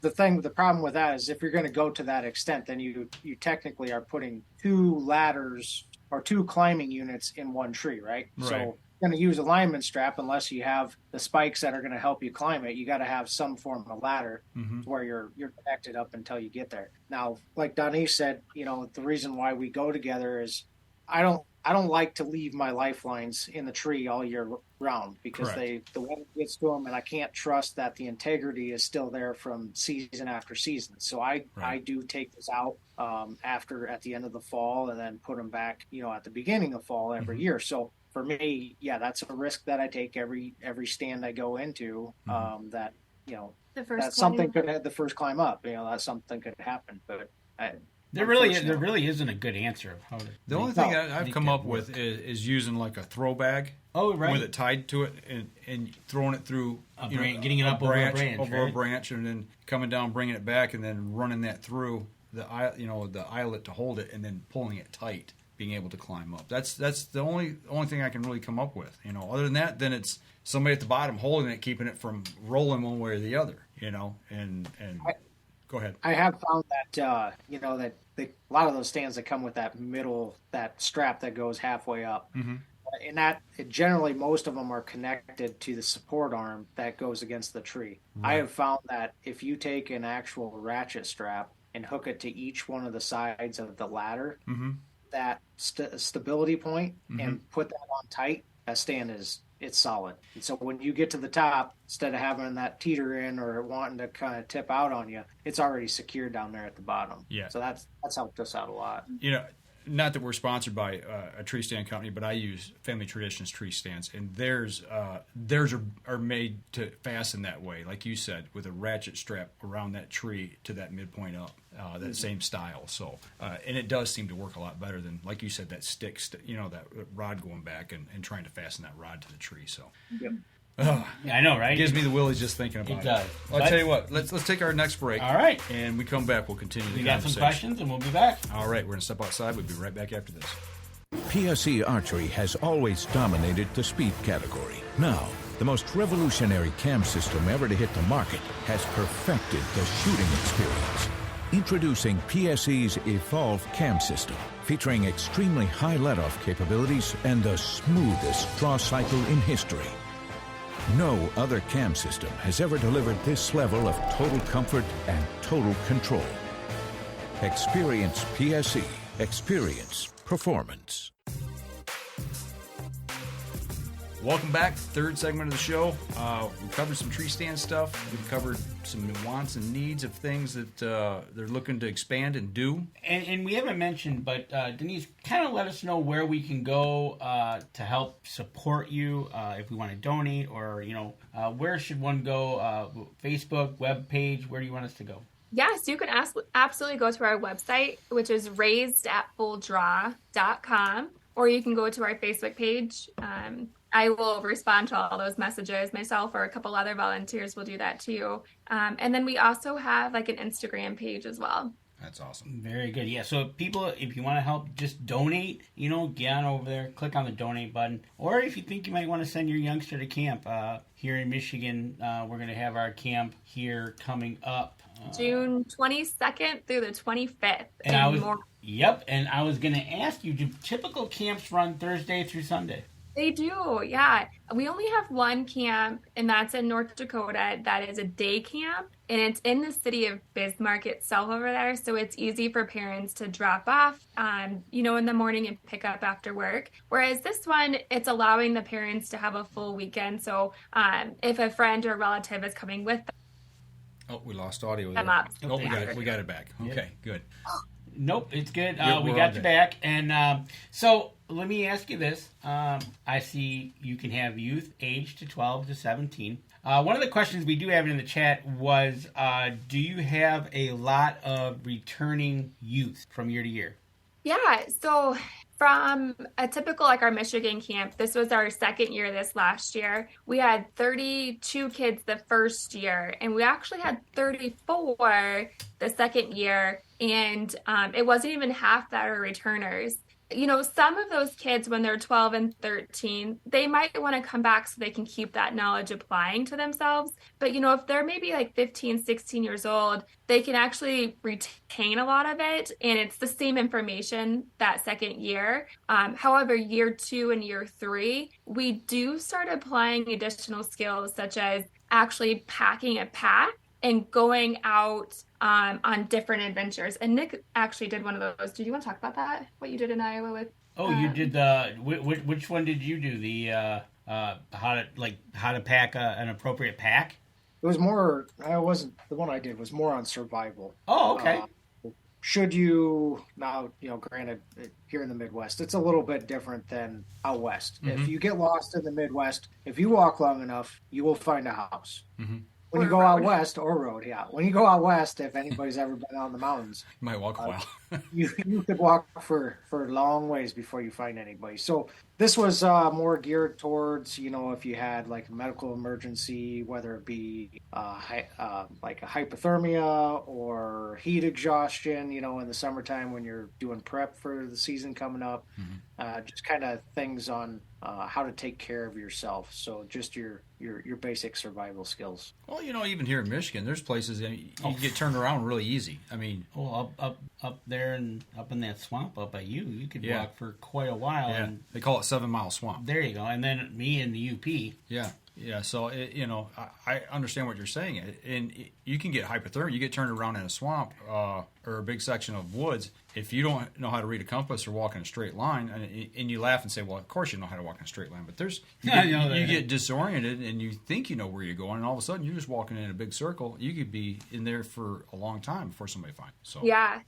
the problem with that is if you're going to go to that extent, then you technically are putting two ladders or two climbing units in one tree, right? So you're going to use a lineman strap unless you have the spikes that are going to help you climb it. You got to have some form of ladder where you're connected up until you get there. Now, like Donise said, the reason why we go together is I don't like to leave my lifelines in the tree all year round, because the weather gets to them, and I can't trust that the integrity is still there from season after season. So I do take this out at the end of the fall, and then put them back, at the beginning of fall every year. So for me, that's a risk that I take every stand I go into. That the first something could have the first climb up. That something could happen, but There really isn't a good answer of how to. The only thing I've come up with is using like a throw bag. Oh, right. With it tied to it and throwing it through getting it up over a branch, and then coming down, bringing it back, and then running that through the eyelet to hold it, and then pulling it tight, being able to climb up. That's the only thing I can really come up with. Other than that, then it's somebody at the bottom holding it, keeping it from rolling one way or the other. And go ahead. I have found that that a lot of those stands that come with that strap that goes halfway up. Mm-hmm. And that generally most of them are connected to the support arm that goes against the tree. Right. I have found that if you take an actual ratchet strap and hook it to each one of the sides of the ladder, mm-hmm. that stability point, mm-hmm. and put that on tight, that stand it's solid. And so when you get to the top, instead of having that teeter in or wanting to kind of tip out on you, it's already secured down there at the bottom. Yeah. So that's helped us out a lot. Not that we're sponsored by a tree stand company, but I use Family Traditions tree stands, and theirs are made to fasten that way, like you said, with a ratchet strap around that tree to that midpoint up, that mm-hmm. same style. So, and it does seem to work a lot better than, like you said, that that rod going back and trying to fasten that rod to the tree. So. Yep. Yeah, I know, right? It gives me the willies just thinking about it. It does. Well, I'll tell you what. Let's take our next break. All right. And we come back. We'll continue the conversation. We got some questions, and we'll be back. All right. We're going to step outside. We'll be right back after this. PSE Archery has always dominated the speed category. Now, the most revolutionary cam system ever to hit the market has perfected the shooting experience. Introducing PSE's Evolve Cam System, featuring extremely high let-off capabilities and the smoothest draw cycle in history. No other cam system has ever delivered this level of total comfort and total control. Experience PSE. Experience performance. Welcome back. Third segment of the show. We covered some tree stand stuff. We covered some wants and needs of things that they're looking to expand and do. And we haven't mentioned, but Donise, kind of let us know where we can go to help support you if we want to donate, or where should one go? Facebook, web page. Where do you want us to go? Yes, you can absolutely go to our website, which is raisedatfulldraw.com, or you can go to our Facebook page. I will respond to all those messages myself, or a couple other volunteers will do that too. And then we also have like an Instagram page as well. That's awesome. Very good. Yeah. So people, if you want to help, just donate, get on over there, click on the donate button. Or if you think you might want to send your youngster to camp here in Michigan, we're going to have our camp here coming up. June 22nd through the 25th. And I was going to ask you, do typical camps run Thursday through Sunday? They do, yeah. We only have one camp, and that's in North Dakota. That is a day camp, and it's in the city of Bismarck itself over there, so it's easy for parents to drop off, in the morning and pick up after work. Whereas this one, it's allowing the parents to have a full weekend, so if a friend or relative is coming with them. Oh, we lost audio there. Oh, we got it back. Okay, good. Nope, it's good. We got you back. And so let me ask you this. I see you can have youth aged to 12 to 17. One of the questions we do have in the chat was, do you have a lot of returning youth from year to year? Yeah, so from a typical, like our Michigan camp, this was our second year this last year. We had 32 kids the first year, and we actually had 34 the second year, and it wasn't even half that are returners. Some of those kids, when they're 12 and 13, they might want to come back so they can keep that knowledge applying to themselves. But, if they're maybe like 15, 16 years old, they can actually retain a lot of it. And it's the same information that second year. However, year 2 and year 3, we do start applying additional skills, such as actually packing a pack and going out on different adventures. And Nick actually did one of those. Did you want to talk about that? What you did in Iowa with? Oh, you did the which one did you do? The how to pack an appropriate pack? It was more. I wasn't the one I did was more on survival. Oh, okay. Should you now? Granted, here in the Midwest, it's a little bit different than out west. Mm-hmm. If you get lost in the Midwest, if you walk long enough, you will find a house. Mm-hmm. when you go out west, or road, yeah. When you go out west, if anybody's ever been out in the mountains, You might walk a while. you could walk for long ways before you find anybody. So this was more geared towards, if you had like a medical emergency, whether it be like a hypothermia or heat exhaustion, in the summertime when you're doing prep for the season coming up. Just kind of things on how to take care of yourself. So just your basic survival skills. Well, even here in Michigan, there's places that you can get turned around really easy. I mean, up there and up in that swamp up by you could walk for quite a while. Yeah. And they call it 7 Mile Swamp. There you go. And then me in the UP. Yeah. So I understand what you're saying, and you can get hypothermia. You get turned around in a swamp or a big section of woods if you don't know how to read a compass or walk in a straight line, and you laugh and say, "Well, of course you know how to walk in a straight line." But you get disoriented and you think you know where you're going, and all of a sudden you're just walking in a big circle. You could be in there for a long time before somebody finds you. So yeah.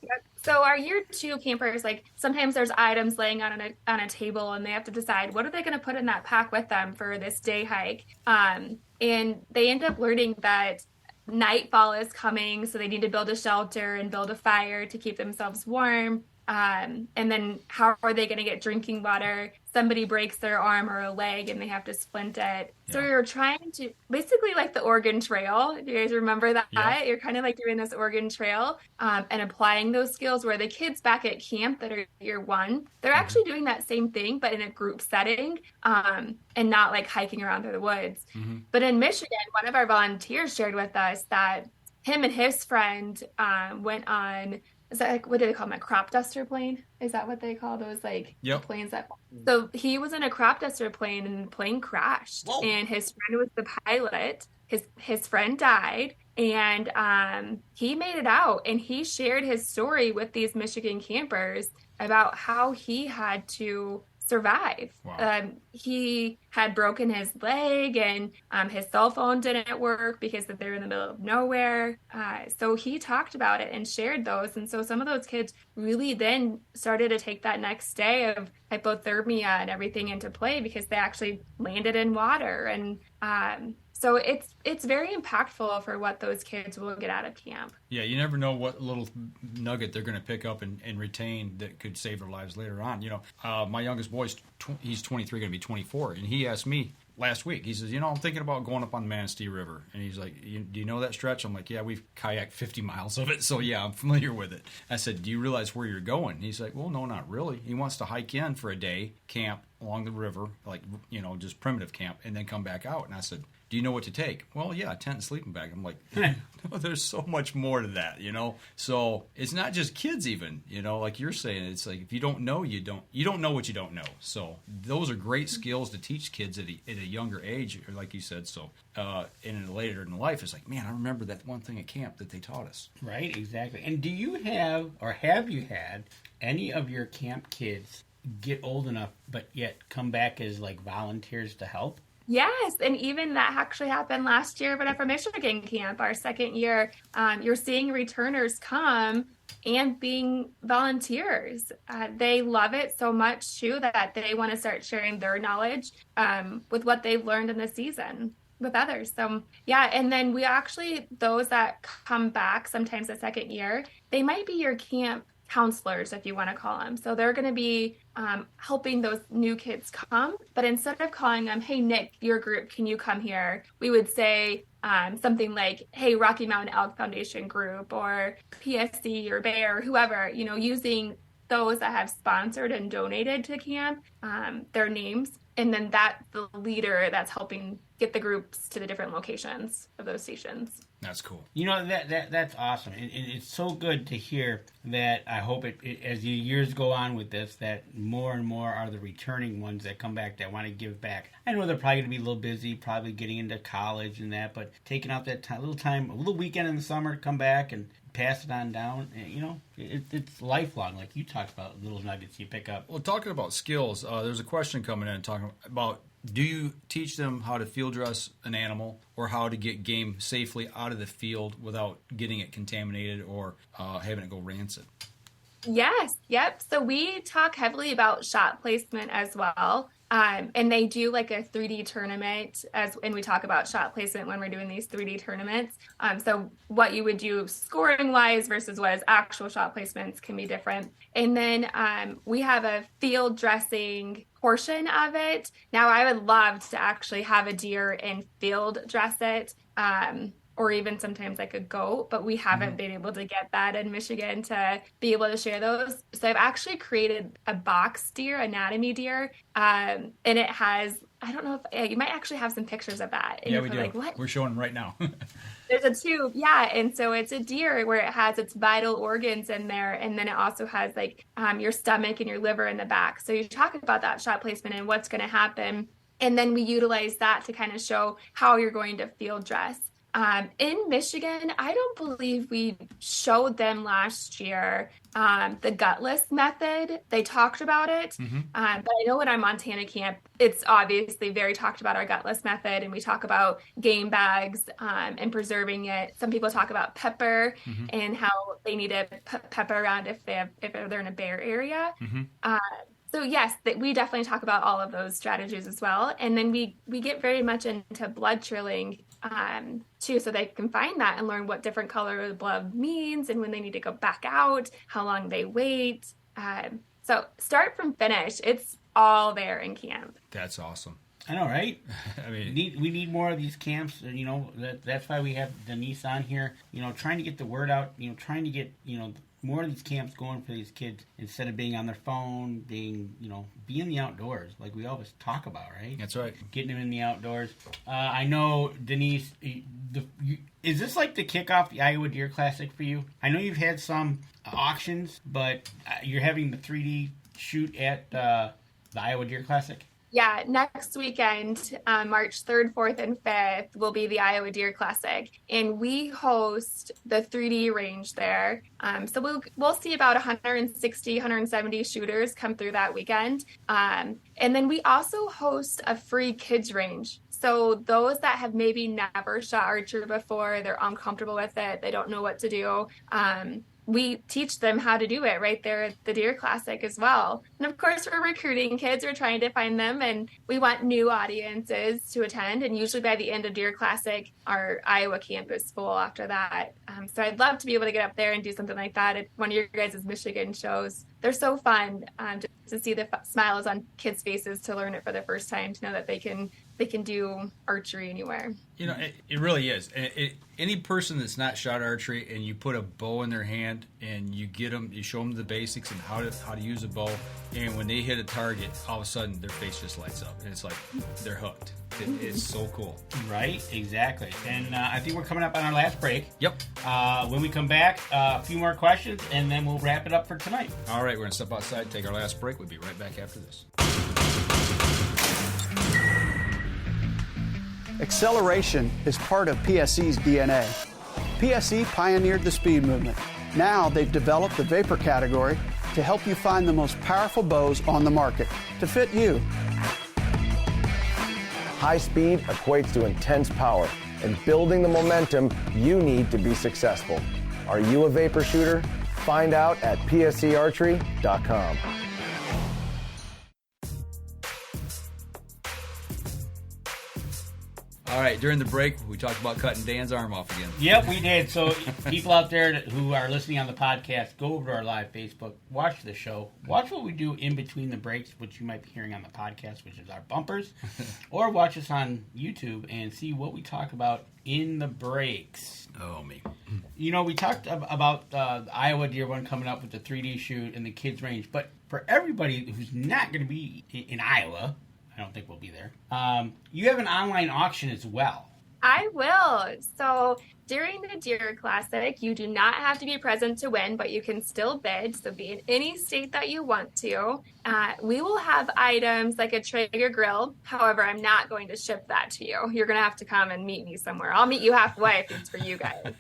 So our year 2 campers, like sometimes there's items laying on a table, and they have to decide what are they going to put in that pack with them for this day hike. And they end up learning that nightfall is coming, so they need to build a shelter and build a fire to keep themselves warm. And then how are they going to get drinking water? Somebody breaks their arm or a leg and they have to splint it. So we were trying to, basically like the Oregon Trail. Do you guys remember that? Yeah. You're kind of like doing this Oregon Trail and applying those skills, where the kids back at camp that are year 1, they're actually doing that same thing, but in a group setting and not like hiking around through the woods. But in Michigan, one of our volunteers shared with us that him and his friend went on, is that like, what do they call them? A crop duster plane? Is that what they call those planes that? So he was in a crop duster plane and the plane crashed. Whoa. And his friend was the pilot. His friend died, and he made it out, and he shared his story with these Michigan campers about how he had to survive. Wow. He had broken his leg, and his cell phone didn't work because they're in the middle of nowhere. So he talked about it and shared those. And so some of those kids really then started to take that next day of hypothermia and everything into play because they actually landed in water. And so it's very impactful for what those kids will get out of camp. Yeah, you never know what little nugget they're going to pick up and retain that could save their lives later on. My youngest boy's he's 23, going to be 24, and he asked me last week. He says, I'm thinking about going up on the Manistee River, and he's like, "Do you know that stretch?" I'm like, "Yeah, we've kayaked 50 miles of it, so yeah, I'm familiar with it." I said, "Do you realize where you're going?" He's like, "Well, no, not really." He wants to hike in for a day, camp along the river, like just primitive camp, and then come back out. And I said, "Do you know what to take?" "Well, yeah, a tent and sleeping bag." I'm like, no, there's so much more to that, So it's not just kids, even, like you're saying. It's like if you don't know, you don't know what you don't know. So those are great skills to teach kids at a younger age, or like you said. So and later in life, it's like, man, I remember that one thing at camp that they taught us. Right, exactly. And do you have you had any of your camp kids get old enough but yet come back as like volunteers to help? Yes, and even that actually happened last year, but at our Michigan camp, our second year, you're seeing returners come and being volunteers. They love it so much, too, that they want to start sharing their knowledge with what they've learned in the season with others. So, yeah, and then we actually, those that come back sometimes the second year, they might be your camp counselors, if you want to call them. So they're going to be helping those new kids come. But instead of calling them, "Hey, Nick, your group, can you come here?" we would say something like, "Hey, Rocky Mountain Elk Foundation group," or PSC or Bear, whoever, using those that have sponsored and donated to camp, their names. And then that's the leader that's helping get the groups to the different locations of those stations. That's cool. That's awesome. And it's so good to hear that. I hope it as the years go on with this, that more and more are the returning ones that come back that want to give back. I know they're probably going to be a little busy, probably getting into college and that, but taking out that a little weekend in the summer to come back and pass it on down. It's lifelong, like you talked about, little nuggets you pick up. Well, talking about skills, there's a question coming in talking about, do you teach them how to field dress an animal or how to get game safely out of the field without getting it contaminated or having it go rancid? Yes. Yep. So we talk heavily about shot placement as well. And they do like a 3D tournament, and we talk about shot placement when we're doing these 3D tournaments. So what you would do scoring wise versus what is actual shot placements can be different. And then we have a field dressing portion of it. Now, I would love to actually have a deer and field dress it. Or even sometimes like a goat, but we haven't been able to get that in Michigan to be able to share those. So I've actually created a box deer, anatomy deer, and it has, I don't know if, you might actually have some pictures of that. And yeah, we do. Like, what? We're showing them right now. There's a tube, yeah, and so it's a deer where it has its vital organs in there, and then it also has like your stomach and your liver in the back. So you're talking about that shot placement and what's going to happen, and then we utilize that to kind of show how you're going to field dress. In Michigan, I don't believe we showed them last year the gutless method. They talked about it, but I know in our Montana camp, it's obviously very talked about our gutless method, and we talk about game bags and preserving it. Some people talk about pepper and how they need to put pepper around if they're in a bear area. So yes, we definitely talk about all of those strategies as well. And then we get very much into blood trilling too, so they can find that and learn what different color of the blood means and when they need to go back out, how long they wait. So start from finish, it's all there in camp. That's awesome. I know, right? I mean, we need more of these camps. You know, that's why we have Donise on here. You know, trying to get the word out. You know, trying to get more of these camps going for these kids instead of being on their phone, be in the outdoors like we always talk about, right? That's right. Getting them in the outdoors. I know, Donise, is this like the kickoff the Iowa Deer Classic for you? I know you've had some auctions, but you're having the 3D shoot at the Iowa Deer Classic? Yeah, next weekend, March 3rd, 4th, and 5th will be the Iowa Deer Classic, and we host the 3D range there. So we'll see about 160, 170 shooters come through that weekend. And then we also host a free kids range. So those that have maybe never shot archery before, they're uncomfortable with it, they don't know what to do, we teach them how to do it right there at the Deer Classic as well. And of course, we're recruiting kids. We're trying to find them, and we want new audiences to attend. And usually by the end of Deer Classic, our Iowa camp is full after that. So I'd love to be able to get up there and do something like that at one of your guys' Michigan shows. They're so fun to see the smiles on kids' faces to learn it for the first time, to know that they can do archery anywhere. You know, it really is. Any person that's not shot archery and you put a bow in their hand and you show them the basics and how to use a bow, and when they hit a target, all of a sudden their face just lights up and it's like they're hooked. It's so cool. Right, exactly. And I think we're coming up on our last break. Yep. When we come back, a few more questions, and then we'll wrap it up for tonight. All right, we're going to step outside, take our last break. We'll be right back after this. Acceleration is part of PSE's DNA. PSE pioneered the speed movement. Now they've developed the vapor category to help you find the most powerful bows on the market to fit you. High speed equates to intense power and building the momentum you need to be successful. Are you a vapor shooter? Find out at psearchery.com. All right, during the break, we talked about cutting Dan's arm off again. Yep, we did. So people out there who are listening on the podcast, go over to our live Facebook, watch the show, watch what we do in between the breaks, which you might be hearing on the podcast, which is our bumpers, or watch us on YouTube and see what we talk about in the breaks. Oh, me. You know, we talked about the Iowa Deer one coming up with the 3D shoot and the kids range, but for everybody who's not going to be in Iowa, I don't think we'll be there. You have an online auction as well. I will. So during the Deer Classic, you do not have to be present to win, but you can still bid. So be in any state that you want to. We will have items like a Traeger grill. However, I'm not going to ship that to you. You're going to have to come and meet me somewhere. I'll meet you halfway if it's for you guys.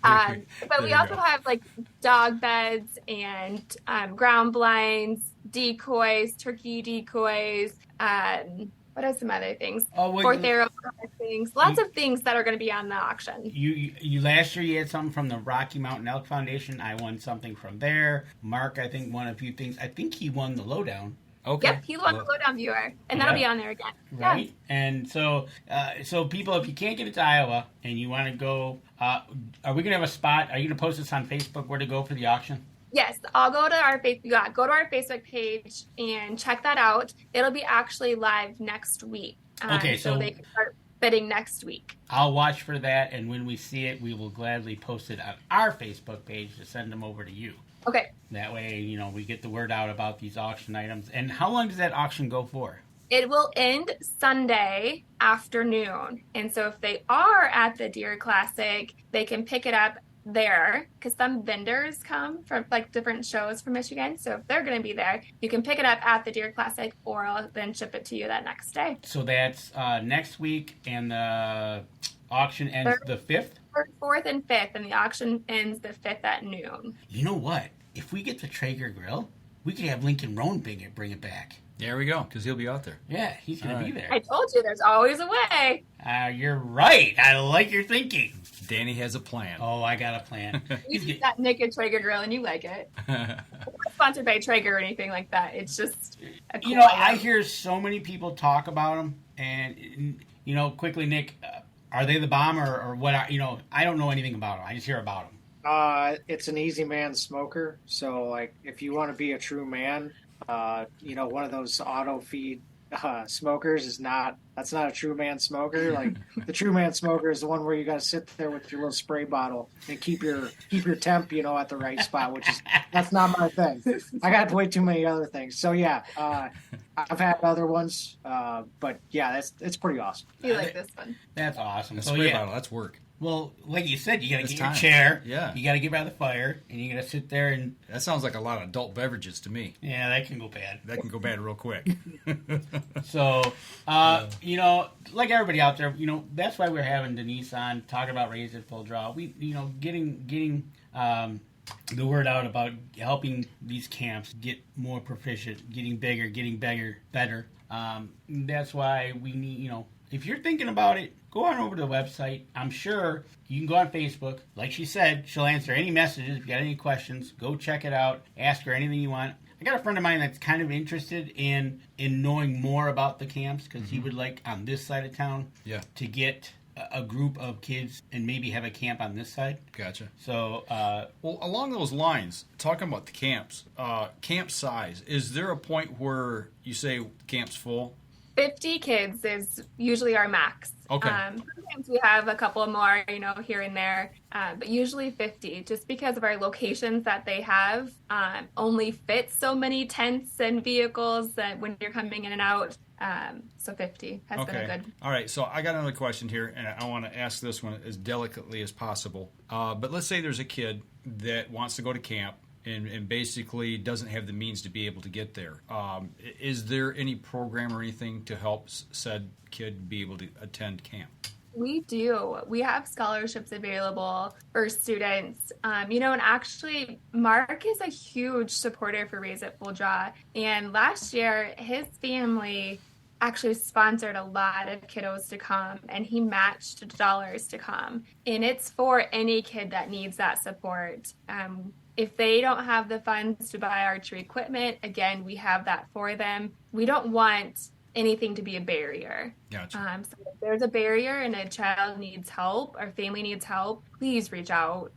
But we also have like dog beds and ground blinds, decoys, turkey decoys. What are some other things? Fourth arrow things. Lots of things that are going to be on the auction. You last year you had something from the Rocky Mountain Elk Foundation. I won something from there. Mark, I think, won a few things. I think he won the lowdown Okay. Yep, he's one Lowdown viewer, and that'll be on there again. Right. Yeah. And so people, if you can't get it to Iowa and you want to go, are we going to have a spot? Are you going to post this on Facebook where to go for the auction? Yes, I'll go to our Facebook page and check that out. It'll be actually live next week. Okay, so they can start bidding next week. I'll watch for that, and when we see it, we will gladly post it on our Facebook page to send them over to you. Okay. That way, we get the word out about these auction items. And how long does that auction go for? It will end Sunday afternoon. And so if they are at the Deer Classic, they can pick it up there, because some vendors come from different shows from Michigan. So if they're going to be there, you can pick it up at the Deer Classic, or I'll then ship it to you that next day. So that's next week, and the auction ends the 5th? 4th and 5th, and the auction ends the 5th at noon. You know what? If we get the Traeger grill, we could have Lincoln Roan bring it back. There we go, because he'll be out there. Yeah, he's going to be there. I told you, there's always a way. You're right. I like your thinking. Danny has a plan. Oh, I got a plan. You got naked Traeger grill and you like it. We're not sponsored by Traeger or anything like that. It's just a cool item. I hear so many people talk about them, and quickly, Nick, are they the bomb or what? I don't know anything about them. I just hear about them. It's an easy man smoker. So if you want to be a true man, one of those auto feed smokers that's not a true man smoker. The true man smoker is the one where you got to sit there with your little spray bottle and keep your temp, at the right spot, that's not my thing. I got way too many other things. So yeah, I've had other ones, but yeah, it's pretty awesome. You like this one? That's awesome. A spray bottle, that's work. Well, like you said, you got to get your time. chair. Yeah. You got to get by the fire, and you got to sit there and. That sounds like a lot of adult beverages to me. Yeah, that can go bad. That can go bad real quick. So, like everybody out there, that's why we're having Donise on talking about Raised at Full Draw. We, getting the word out about helping these camps get more proficient, getting bigger, better. That's why we need, if you're thinking about it, go on over to the website. I'm sure you can go on Facebook. Like she said, she'll answer any messages. If you got any questions, go check it out. Ask her anything you want. I got a friend of mine that's kind of interested in knowing more about the camps, because he would like on this side of town to get a group of kids and maybe have a camp on this side. Gotcha. So, well, along those lines, talking about the camps, camp size, is there a point where you say camp's full? 50 kids is usually our max. Okay. Sometimes we have a couple more, here and there, but usually 50, just because of our locations that they have, only fit so many tents and vehicles that when you're coming in and out. So 50 has been a good. All right. So I got another question here, and I want to ask this one as delicately as possible. But let's say there's a kid that wants to go to camp and basically doesn't have the means to be able to get there. Is there any program or anything to help said kid be able to attend camp? We do. We have scholarships available for students. And actually, Mark is a huge supporter for Raise It Full Draw. And last year, his family actually sponsored a lot of kiddos to come, and he matched dollars to come. And it's for any kid that needs that support. If they don't have the funds to buy archery equipment, again, we have that for them. We don't want anything to be a barrier. Gotcha. So if there's a barrier and a child needs help or family needs help, please reach out.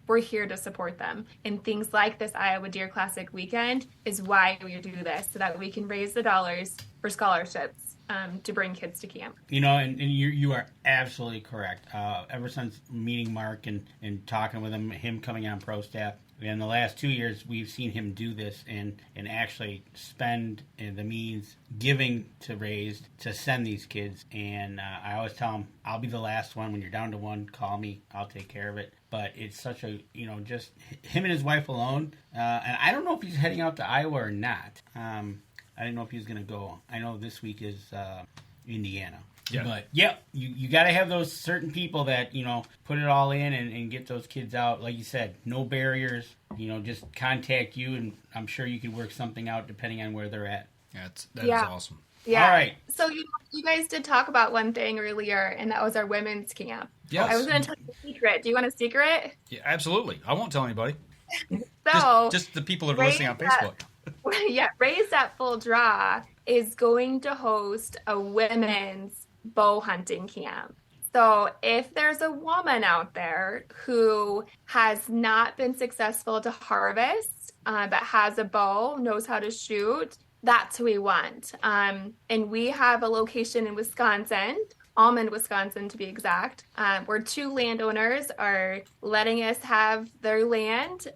We're here to support them. And things like this Iowa Deer Classic weekend is why we do this, so that we can raise the dollars for scholarships to bring kids to camp. And you are absolutely correct. Ever since meeting Mark and talking with him coming on pro staff, in the last 2 years, we've seen him do this and actually spend the means giving to Raised to send these kids. And I always tell him, I'll be the last one. When you're down to one, call me. I'll take care of it. But it's such a, just him and his wife alone. And I don't know if he's heading out to Iowa or not. I didn't know if he was going to go. I know this week is Indiana. Yeah. But, you got to have those certain people that, put it all in and get those kids out. Like you said, no barriers. Just contact you, and I'm sure you could work something out depending on where they're at. That is awesome. Yeah. All right. So you guys did talk about one thing earlier, and that was our women's camp. Yes. I was going to tell you a secret. Do you want a secret? Yeah, absolutely. I won't tell anybody. So just the people that are listening on Facebook. Yeah, Raised at Full Draw is going to host a women's bow hunting camp. So if there's a woman out there who has not been successful to harvest, but has a bow, knows how to shoot, that's who we want. And we have a location in Wisconsin, Almond, Wisconsin, to be exact, where 2 landowners are letting us have their land.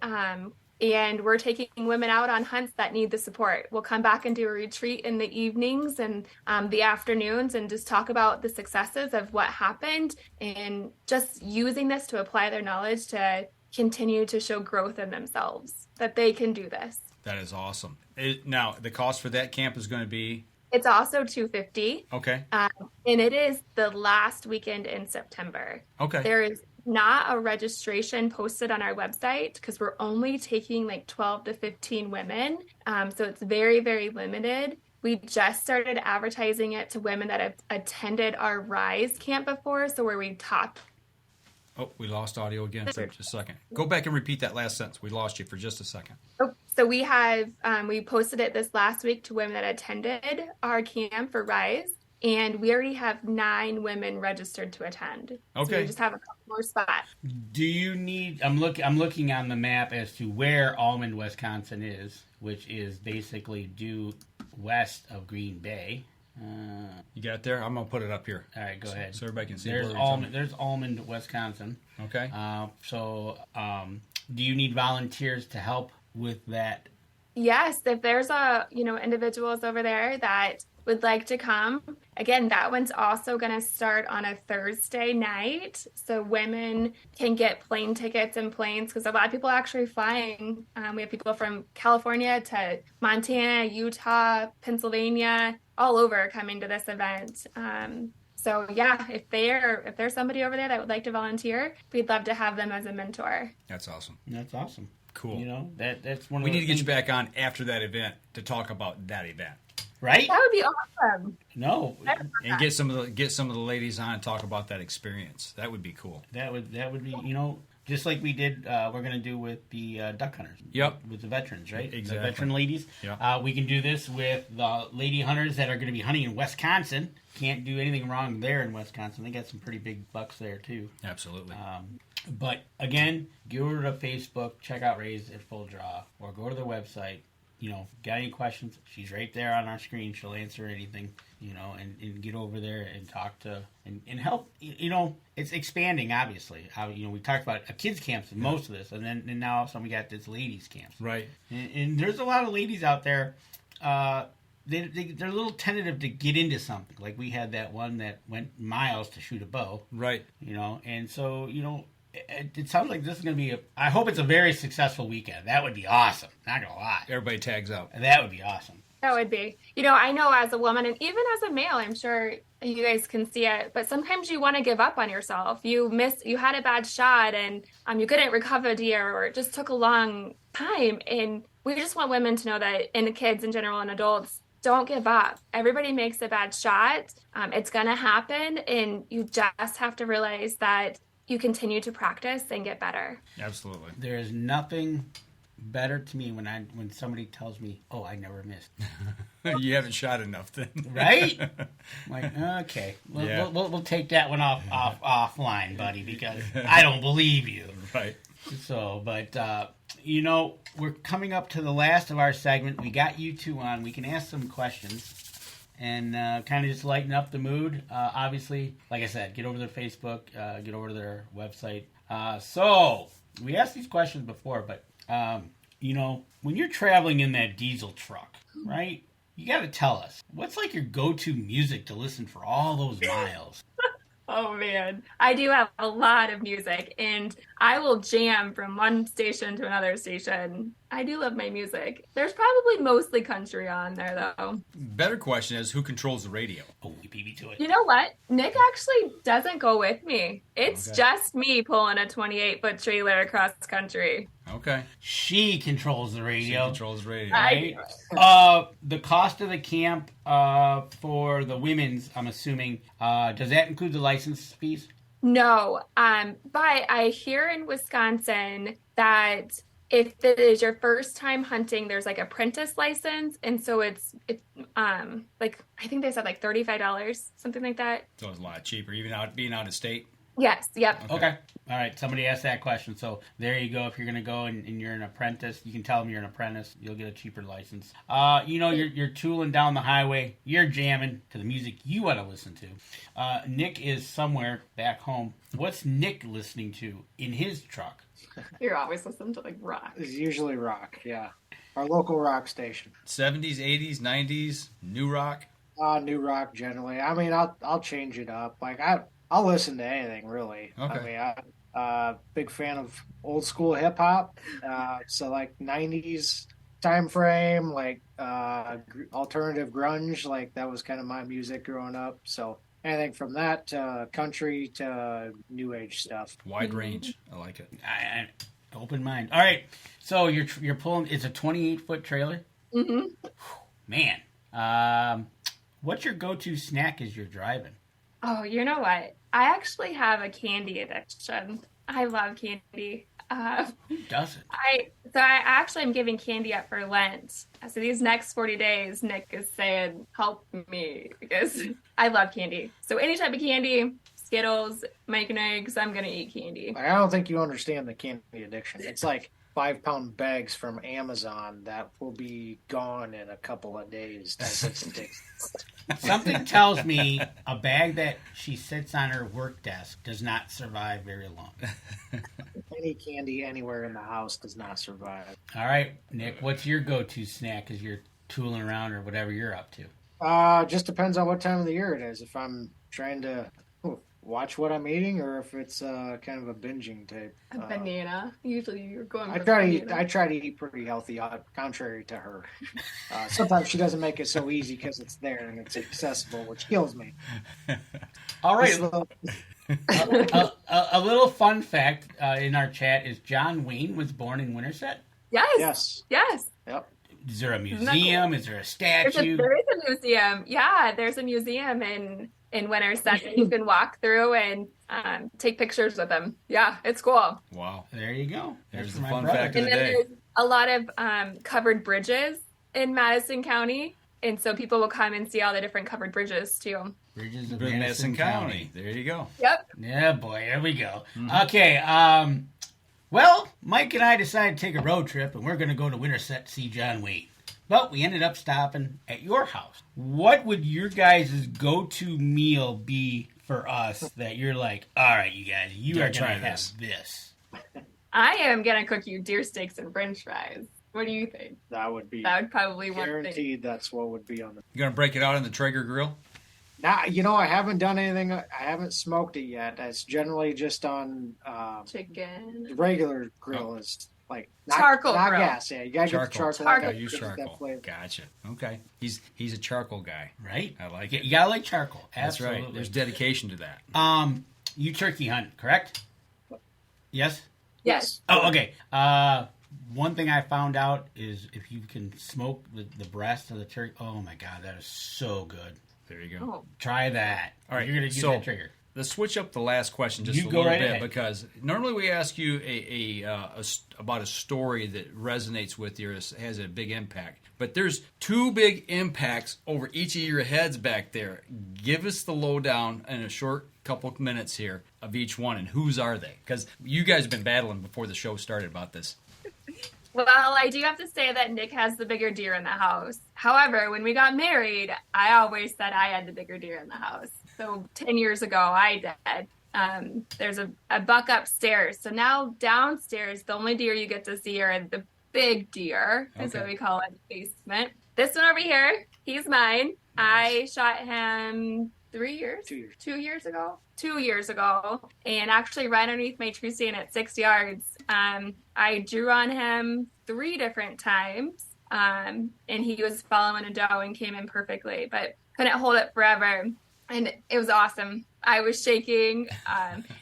And we're taking women out on hunts that need the support. We'll come back and do a retreat in the evenings and the afternoons and just talk about the successes of what happened and just using this to apply their knowledge to continue to show growth in themselves, that they can do this. That is awesome. Now, the cost for that camp is going to be? It's also $250. Okay. And it is the last weekend in September. Okay. There is not a registration posted on our website because we're only taking like 12 to 15 women. So it's very, very limited. We just started advertising it to women that have attended our Rise camp before. So where we taught. Oh, we lost audio again for just a second. Go back and repeat that last sentence. We lost you for just a second. Oh, so we have, we posted it this last week to women that attended our camp for Rise. And we already have 9 women registered to attend. Okay. So we just have a couple more spots. Do you need? I'm looking on the map as to where Almond, Wisconsin is, which is basically due west of Green Bay. You got it there? I'm gonna put it up here. All right, go ahead. So everybody can see. There's Almond. There's Almond, Wisconsin. Okay. Do you need volunteers to help with that? Yes, if there's individuals over there that would like to come. Again, that one's also going to start on a Thursday night. So women can get plane tickets and planes because a lot of people are actually flying. We have people from California to Montana, Utah, Pennsylvania, all over coming to this event. So yeah, if there's somebody over there that would like to volunteer, we'd love to have them as a mentor. That's awesome. That's awesome. Cool. That's one. We need to get you back on after that event to talk about that event. Right? That would be awesome. No, and get some of the ladies on and talk about that experience. That would be cool. That would be just like we did. We're gonna do with the duck hunters. Yep. With the veterans, right? Exactly. The veteran ladies. Yep. We can do this with the lady hunters that are going to be hunting in Wisconsin. Can't do anything wrong there in Wisconsin. They got some pretty big bucks there too. Absolutely. But again, go to Facebook, check out Raised at Full Draw, or go to their website. Got any questions? She's right there on our screen. She'll answer anything, and get over there and talk to and help. It's expanding, obviously. We talked about a kids' camps and most of this, and now all of a sudden we got this ladies' camps. Right. And there's a lot of ladies out there. They're a little tentative to get into something. Like we had that one that went miles to shoot a bow. Right. And so it sounds like this is going to be I hope it's a very successful weekend. That would be awesome. Not going to lie. Everybody tags out. That would be awesome. That would be. I know as a woman and even as a male, I'm sure you guys can see it, but sometimes you want to give up on yourself. You had a bad shot and you couldn't recover deer or it just took a long time. And we just want women to know that, and the kids in general and adults, don't give up. Everybody makes a bad shot. It's going to happen. And you just have to realize that you continue to practice and get better. Absolutely. There is nothing better to me when somebody tells me, "Oh, I never missed." You haven't shot enough then. Right? I'm like, okay. We'll take that one offline, buddy, because I don't believe you. Right. So, but we're coming up to the last of our segment. We got you two on. We can ask some questions. And kind of just lighten up the mood. Obviously, like I said, get over to their Facebook, get over to their website. So, we asked these questions before, but, when you're traveling in that diesel truck, right, you got to tell us, what's like your go-to music to listen for all those miles? Oh, man. I do have a lot of music, and I will jam from one station to another station. I do love my music. There's probably mostly country on there, though. Better question is, who controls the radio? Oh, you beat me to it. You know what? Nick actually doesn't go with me. It's just me pulling a 28-foot trailer across country. Okay. She controls the radio. She controls the radio. Right? The cost of the camp for the women's, I'm assuming, does that include the license fees? No, but I hear in Wisconsin that if it is your first time hunting, there's like apprentice license, and so it's like I think they said like $35, something like that. So it's a lot cheaper, even being out of state. Yes. Yep. Okay. All right. Somebody asked that question. So there you go. If you're going to go and you're an apprentice, you can tell them you're an apprentice. You'll get a cheaper license. You're tooling down the highway. You're jamming to the music you want to listen to. Nick is somewhere back home. What's Nick listening to in his truck? You're always listening to like rock. It's usually rock, yeah. Our local rock station. 70s, 80s, 90s, new rock? New rock generally. I mean, I'll change it up. Like I'll listen to anything really. Okay. I mean, I'm big fan of old school hip hop. So like 90s time frame, like alternative grunge, like that was kind of my music growing up. So anything from that to country to new age stuff. Wide range. I like it. Open mind. All right. So you're pulling. It's a 28-foot trailer. Mm-hmm. Man, what's your go-to snack as you're driving? Oh, you know what? I actually have a candy addiction. I love candy. Who doesn't? I actually am giving candy up for Lent. So these next 40 days, Nick is saying, help me, because I love candy. So any type of candy, Skittles, making eggs, I'm going to eat candy. I don't think you understand the candy addiction. It's like 5-pound bags from Amazon that will be gone in a couple of days. Something tells me a bag that she sits on her work desk does not survive very long. Any candy anywhere in the house does not survive. All right, Nick, what's your go-to snack as you're tooling around or whatever you're up to? Just depends on what time of the year it is. If I'm trying to watch what I'm eating, or if it's kind of a binging type. A banana. Usually you're going. I try to eat pretty healthy, contrary to her. Sometimes she doesn't make it so easy because it's there and it's accessible, which kills me. All right. A little fun fact in our chat is John Wayne was born in Winterset. Yes. Yep. Is there a museum? Is there a statue? There is a museum. Yeah, there's a museum in Winterset that you can walk through and take pictures with them. Yeah, it's cool. Wow. There you go. There's the fun fact of the day. And then there's a lot of covered bridges in Madison County. And so people will come and see all the different covered bridges too. Bridges of Madison County. There you go. Yep. Yeah, boy. There we go. Mm-hmm. Okay. Well, Mike and I decided to take a road trip, and we're going to go to Winterset to see John Wayne. But we ended up stopping at your house. What would your guys' go-to meal be for us that you're like, all right, you guys, you are going to have this? I am going to cook you deer steaks and french fries. What do you think? That would probably one thing. Guaranteed that's what would be on the... You going to break it out on the Traeger grill? Nah, I haven't done anything. I haven't smoked it yet. It's generally just on... chicken. The regular grill is... Like charcoal not grill. Gas, yeah. You gotta get the charcoal. I use charcoal. Gotcha. Okay. He's a charcoal guy. Right. I like it. You gotta like charcoal. Absolutely. That's right. There's dedication to that. You turkey hunt, correct? Yes? Yes. Oh, okay. One thing I found out is if you can smoke the breast of the turkey, oh my God, that is so good. There you go. Oh. Try that. All right. You're gonna use that trigger. Let's switch up the last question just a little bit because normally we ask you about a story that resonates with you or has a big impact. But there's two big impacts over each of your heads back there. Give us the lowdown in a short couple of minutes here of each one, and whose are they? Because you guys have been battling before the show started about this. Well, I do have to say that Nick has the bigger deer in the house. However, when we got married, I always said I had the bigger deer in the house. So 10 years ago, I did. There's a buck upstairs. So now downstairs, the only deer you get to see are the big deer, is what we call it in the basement. This one over here, he's mine. I shot him 2 years ago, and actually right underneath my tree stand at 6 yards. I drew on him 3 different times, and he was following a doe and came in perfectly, but couldn't hold it forever. And it was awesome. I was shaking.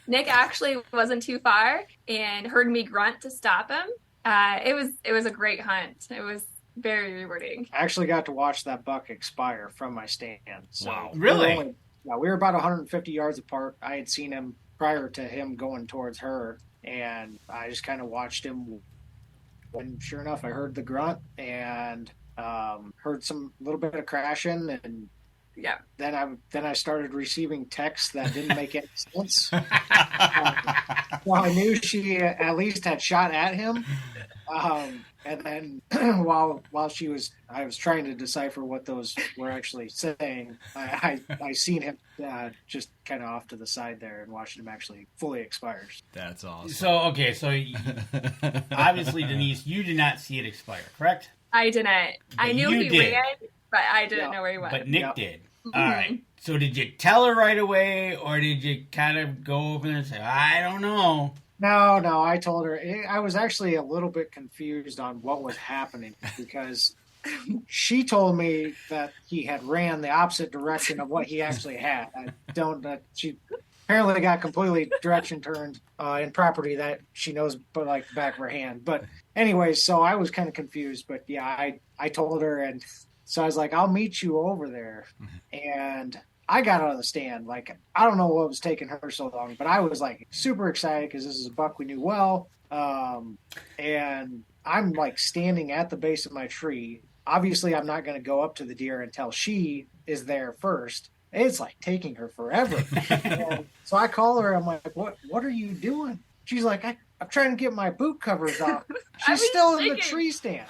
Nick actually wasn't too far and heard me grunt to stop him. It was a great hunt. It was very rewarding. I actually got to watch that buck expire from my stand. So wow. Really? We were about 150 yards apart. I had seen him prior to him going towards her, and I just kind of watched him And sure enough, I heard the grunt and heard some little bit of crashing, and yeah. Then I started receiving texts that didn't make any sense. Well, I knew she at least had shot at him. And then while I was trying to decipher what those were actually saying, I seen him just kind of off to the side there and watched him actually fully expire. That's awesome. So obviously, Donise, you did not see it expire, correct? I didn't. I knew he ran, but I didn't know where he went. But Nick did. All right. So did you tell her right away, or did you kind of go over there and say, I don't know? No, I told her. I was actually a little bit confused on what was happening because she told me that he had ran the opposite direction of what he actually had. She apparently got completely direction turned in property that she knows but like the back of her hand. But anyways, so I was kind of confused. But yeah, I told her, and so I was like, I'll meet you over there. And I got out of the stand. Like, I don't know what was taking her so long, but I was like super excited because this is a buck we knew well. And I'm like standing at the base of my tree. Obviously, I'm not going to go up to the deer until she is there first. It's like taking her forever. And so I call her. I'm like, what are you doing? She's like, I'm trying to get my boot covers off. She's still in the tree stand.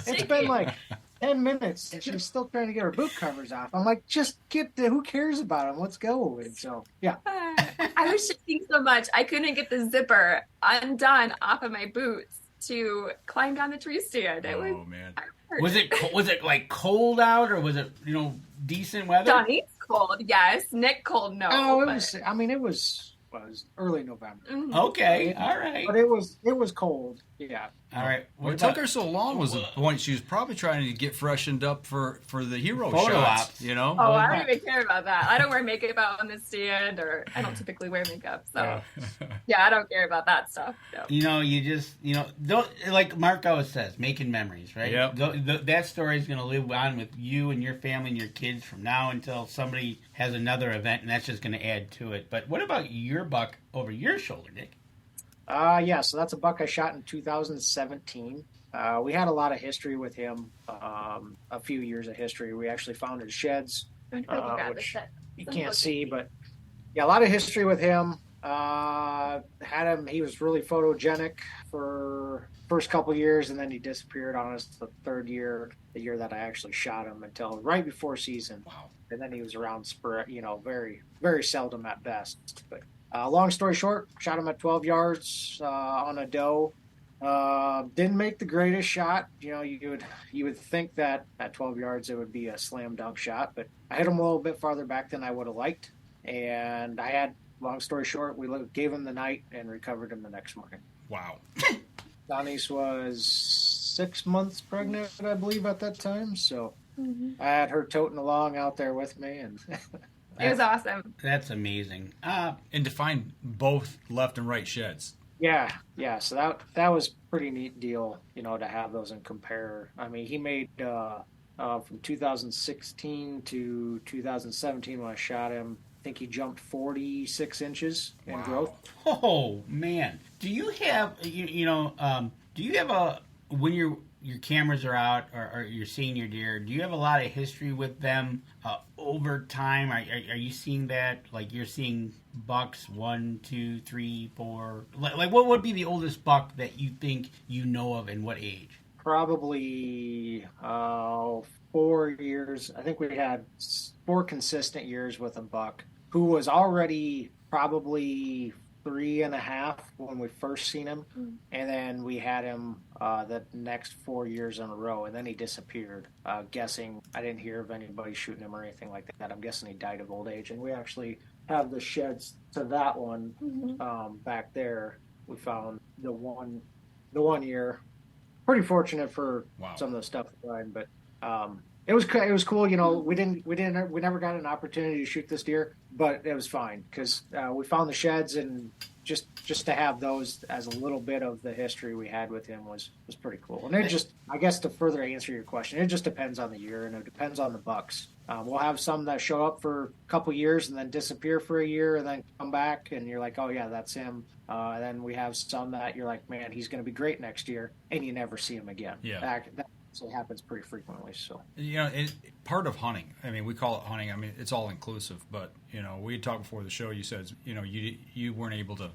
It's been like 10 minutes and she's still trying to get her boot covers off. I'm like, just who cares about them? Let's go. And so, yeah. I was shaking so much. I couldn't get the zipper undone off of my boots to climb down the tree stand. Man. Was it like cold out, or was it, decent weather? Donnie's cold, yes. Nick cold, no. Oh, it was early November. Mm-hmm. Okay, all right. But it was cold. Yeah. All right. What took her so long was the point she was probably trying to get freshened up for the hero photo shots. Ops. Oh, I don't even care about that. I don't wear makeup out on the stand, or I don't typically wear makeup. So, yeah, I don't care about that stuff. No. You just, don't, like Mark always says, making memories, right? Yep. That story is going to live on with you and your family and your kids from now until somebody has another event, and that's just going to add to it. But what about your buck over your shoulder, Nick? So that's a buck I shot in 2017. We had a lot of history with him, a few years of history. We actually found his sheds, which you can't see, but yeah, a lot of history with him. He was really photogenic for first couple years, and then he disappeared on us the third year, the year that I actually shot him, until right before season. Wow. And then he was around very, very seldom at best. But long story short, shot him at 12 yards on a doe. Didn't make the greatest shot. You would think that at 12 yards it would be a slam dunk shot, but I hit him a little bit farther back than I would have liked. And long story short, we gave him the night and recovered him the next morning. Wow. Donise was 6 months pregnant, I believe, at that time. So I had her toting along out there with me, and it was awesome. That's amazing. And to find both left and right sheds. Yeah. So that was a pretty neat deal, to have those and compare. I mean, he made from 2016 to 2017 when I shot him, I think he jumped 46 inches in growth. Oh man! Do you have when your cameras are out or you're seeing your deer? Do you have a lot of history with them over time? Are you seeing that? Like you're seeing bucks 1, 2, 3, 4. Like what would be the oldest buck that you think you know of, and what age? Probably 4 years. I think we had 4 consistent years with a buck who was already probably 3.5 when we first seen him, and then we had him the next 4 years in a row, and then he disappeared. Guessing, I didn't hear of anybody shooting him or anything like that. I'm guessing he died of old age, and we actually have the sheds to that one back there. We found the one year. Pretty fortunate for some of the stuff we find, but it was cool. We never got an opportunity to shoot this deer, but it was fine because we found the sheds, and just to have those as a little bit of the history we had with him was pretty cool. And it just, I guess, to further answer your question, it just depends on the year and it depends on the bucks. We'll have some that show up for a couple years and then disappear for a year and then come back and you're like, oh yeah, that's him. And then we have some that you're like, man, he's going to be great next year, and you never see him again. Yeah. That happens pretty frequently. So, part of hunting, I mean, we call it hunting. I mean, it's all inclusive, but, we talked before the show, you said, you weren't able to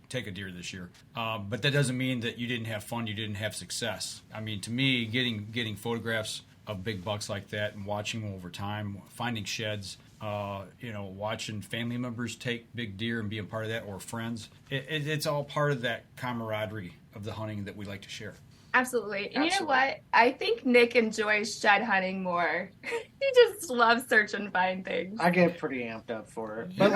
take a deer this year. But that doesn't mean that you didn't have fun, you didn't have success. I mean, to me, getting photographs of big bucks like that and watching them over time, finding sheds, watching family members take big deer and being part of that, or friends, it's all part of that camaraderie of the hunting that we like to share. Absolutely. And you know what? I think Nick enjoys shed hunting more. He just loves search and find things. I get pretty amped up for it. But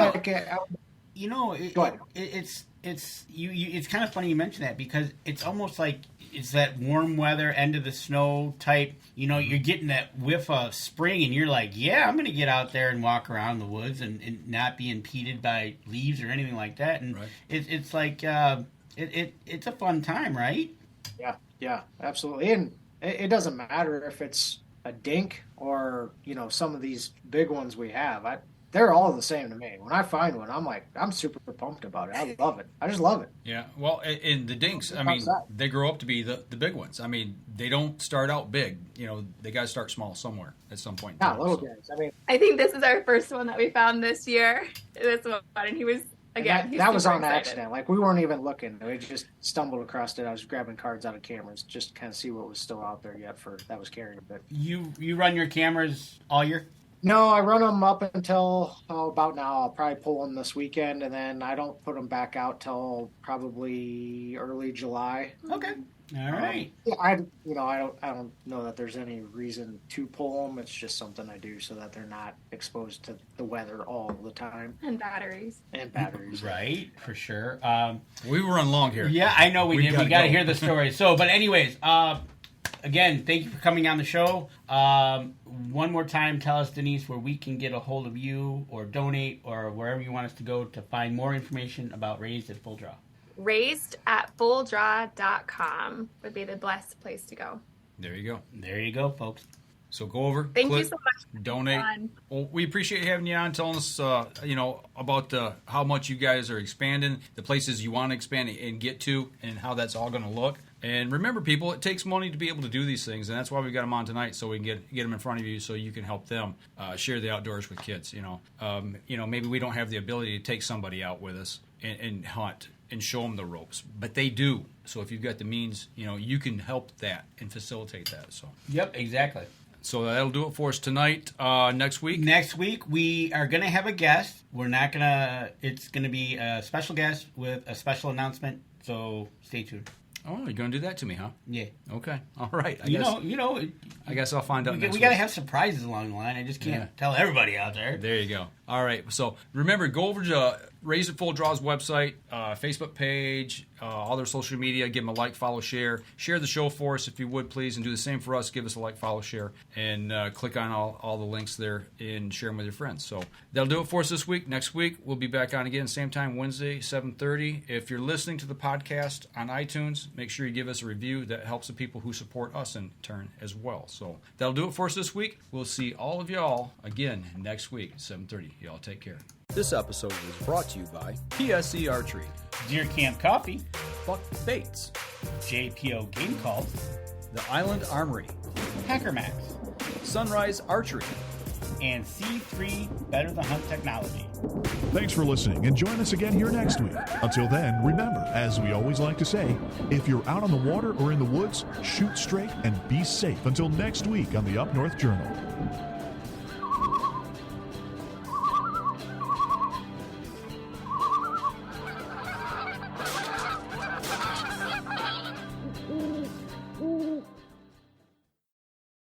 it's kind of funny you mention that, because it's almost like it's that warm weather, end of the snow type. You're getting that whiff of spring, and you're like, yeah, I'm going to get out there and walk around the woods and not be impeded by leaves or anything like that. And right. It's like it's a fun time, right? Yeah, absolutely. And it doesn't matter if it's a dink or, some of these big ones we have. They're all the same to me. When I find one, I'm super pumped about it. I love it. I just love it. Yeah. Well, in the dinks, I mean, they grow up to be the big ones. I mean, they don't start out big. They got to start small somewhere at some point. Yeah, little guys. I think this is our first one that we found this year. This one, and he was... Again, that was on accident. Like, we weren't even looking. We just stumbled across it. I was grabbing cards out of cameras just to kind of see what was still out there yet that was carrying a bit. You run your cameras all year? No, I run them up until about now. I'll probably pull them this weekend, and then I don't put them back out till probably early July. Okay. All right. I don't know that there's any reason to pull them. It's just something I do so that they're not exposed to the weather all the time. And batteries. Right, for sure. We run long here. Yeah, I know we did. We got to hear the story. So, but anyways, again, thank you for coming on the show. One more time, tell us, Donise, where we can get a hold of you or donate or wherever you want us to go to find more information about Raised at Full Draw. RAISEDAtFullDraw.com would be the best place to go. There you go. There you go, folks. So go over. Thank you so much. Donate. Well, we appreciate having you on, telling us, about how much you guys are expanding, the places you want to expand and get to, and how that's all going to look. And remember, people, it takes money to be able to do these things, and that's why we got them on tonight, so we can get them in front of you, so you can help them share the outdoors with kids. Maybe we don't have the ability to take somebody out with us and hunt and show them the ropes, but they do. So if you've got the means, you can help that and facilitate that. So. Yep, exactly. So that'll do it for us tonight. Next week? Next week, we are going to have a guest. It's going to be a special guest with a special announcement, so stay tuned. Oh, you're going to do that to me, huh? Yeah. Okay. All right. I guess I'll find out next week. We got to have surprises along the line. I just can't tell everybody out there. There you go. All right. So remember, go over to Raised at Full Draw's website, Facebook page, all their social media. Give them a like, follow, share. Share the show for us if you would, please, and do the same for us. Give us a like, follow, share, and click on all the links there and share them with your friends. So that'll do it for us this week. Next week, we'll be back on again, same time, Wednesday, 7:30. If you're listening to the podcast on iTunes, make sure you give us a review. That helps the people who support us in turn as well. So that'll do it for us this week. We'll see all of y'all again next week, 7:30. Y'all take care. This episode was brought to you by PSE Archery, Deer Camp Coffee, Buck Baits, JPO Game Calls, The Island Armory, Hacker Max, Sunrise Archery, and C3 Better the Hunt Technology. Thanks for listening, and join us again here next week. Until then, remember, as we always like to say, if you're out on the water or in the woods, shoot straight and be safe. Until next week on the Up North Journal.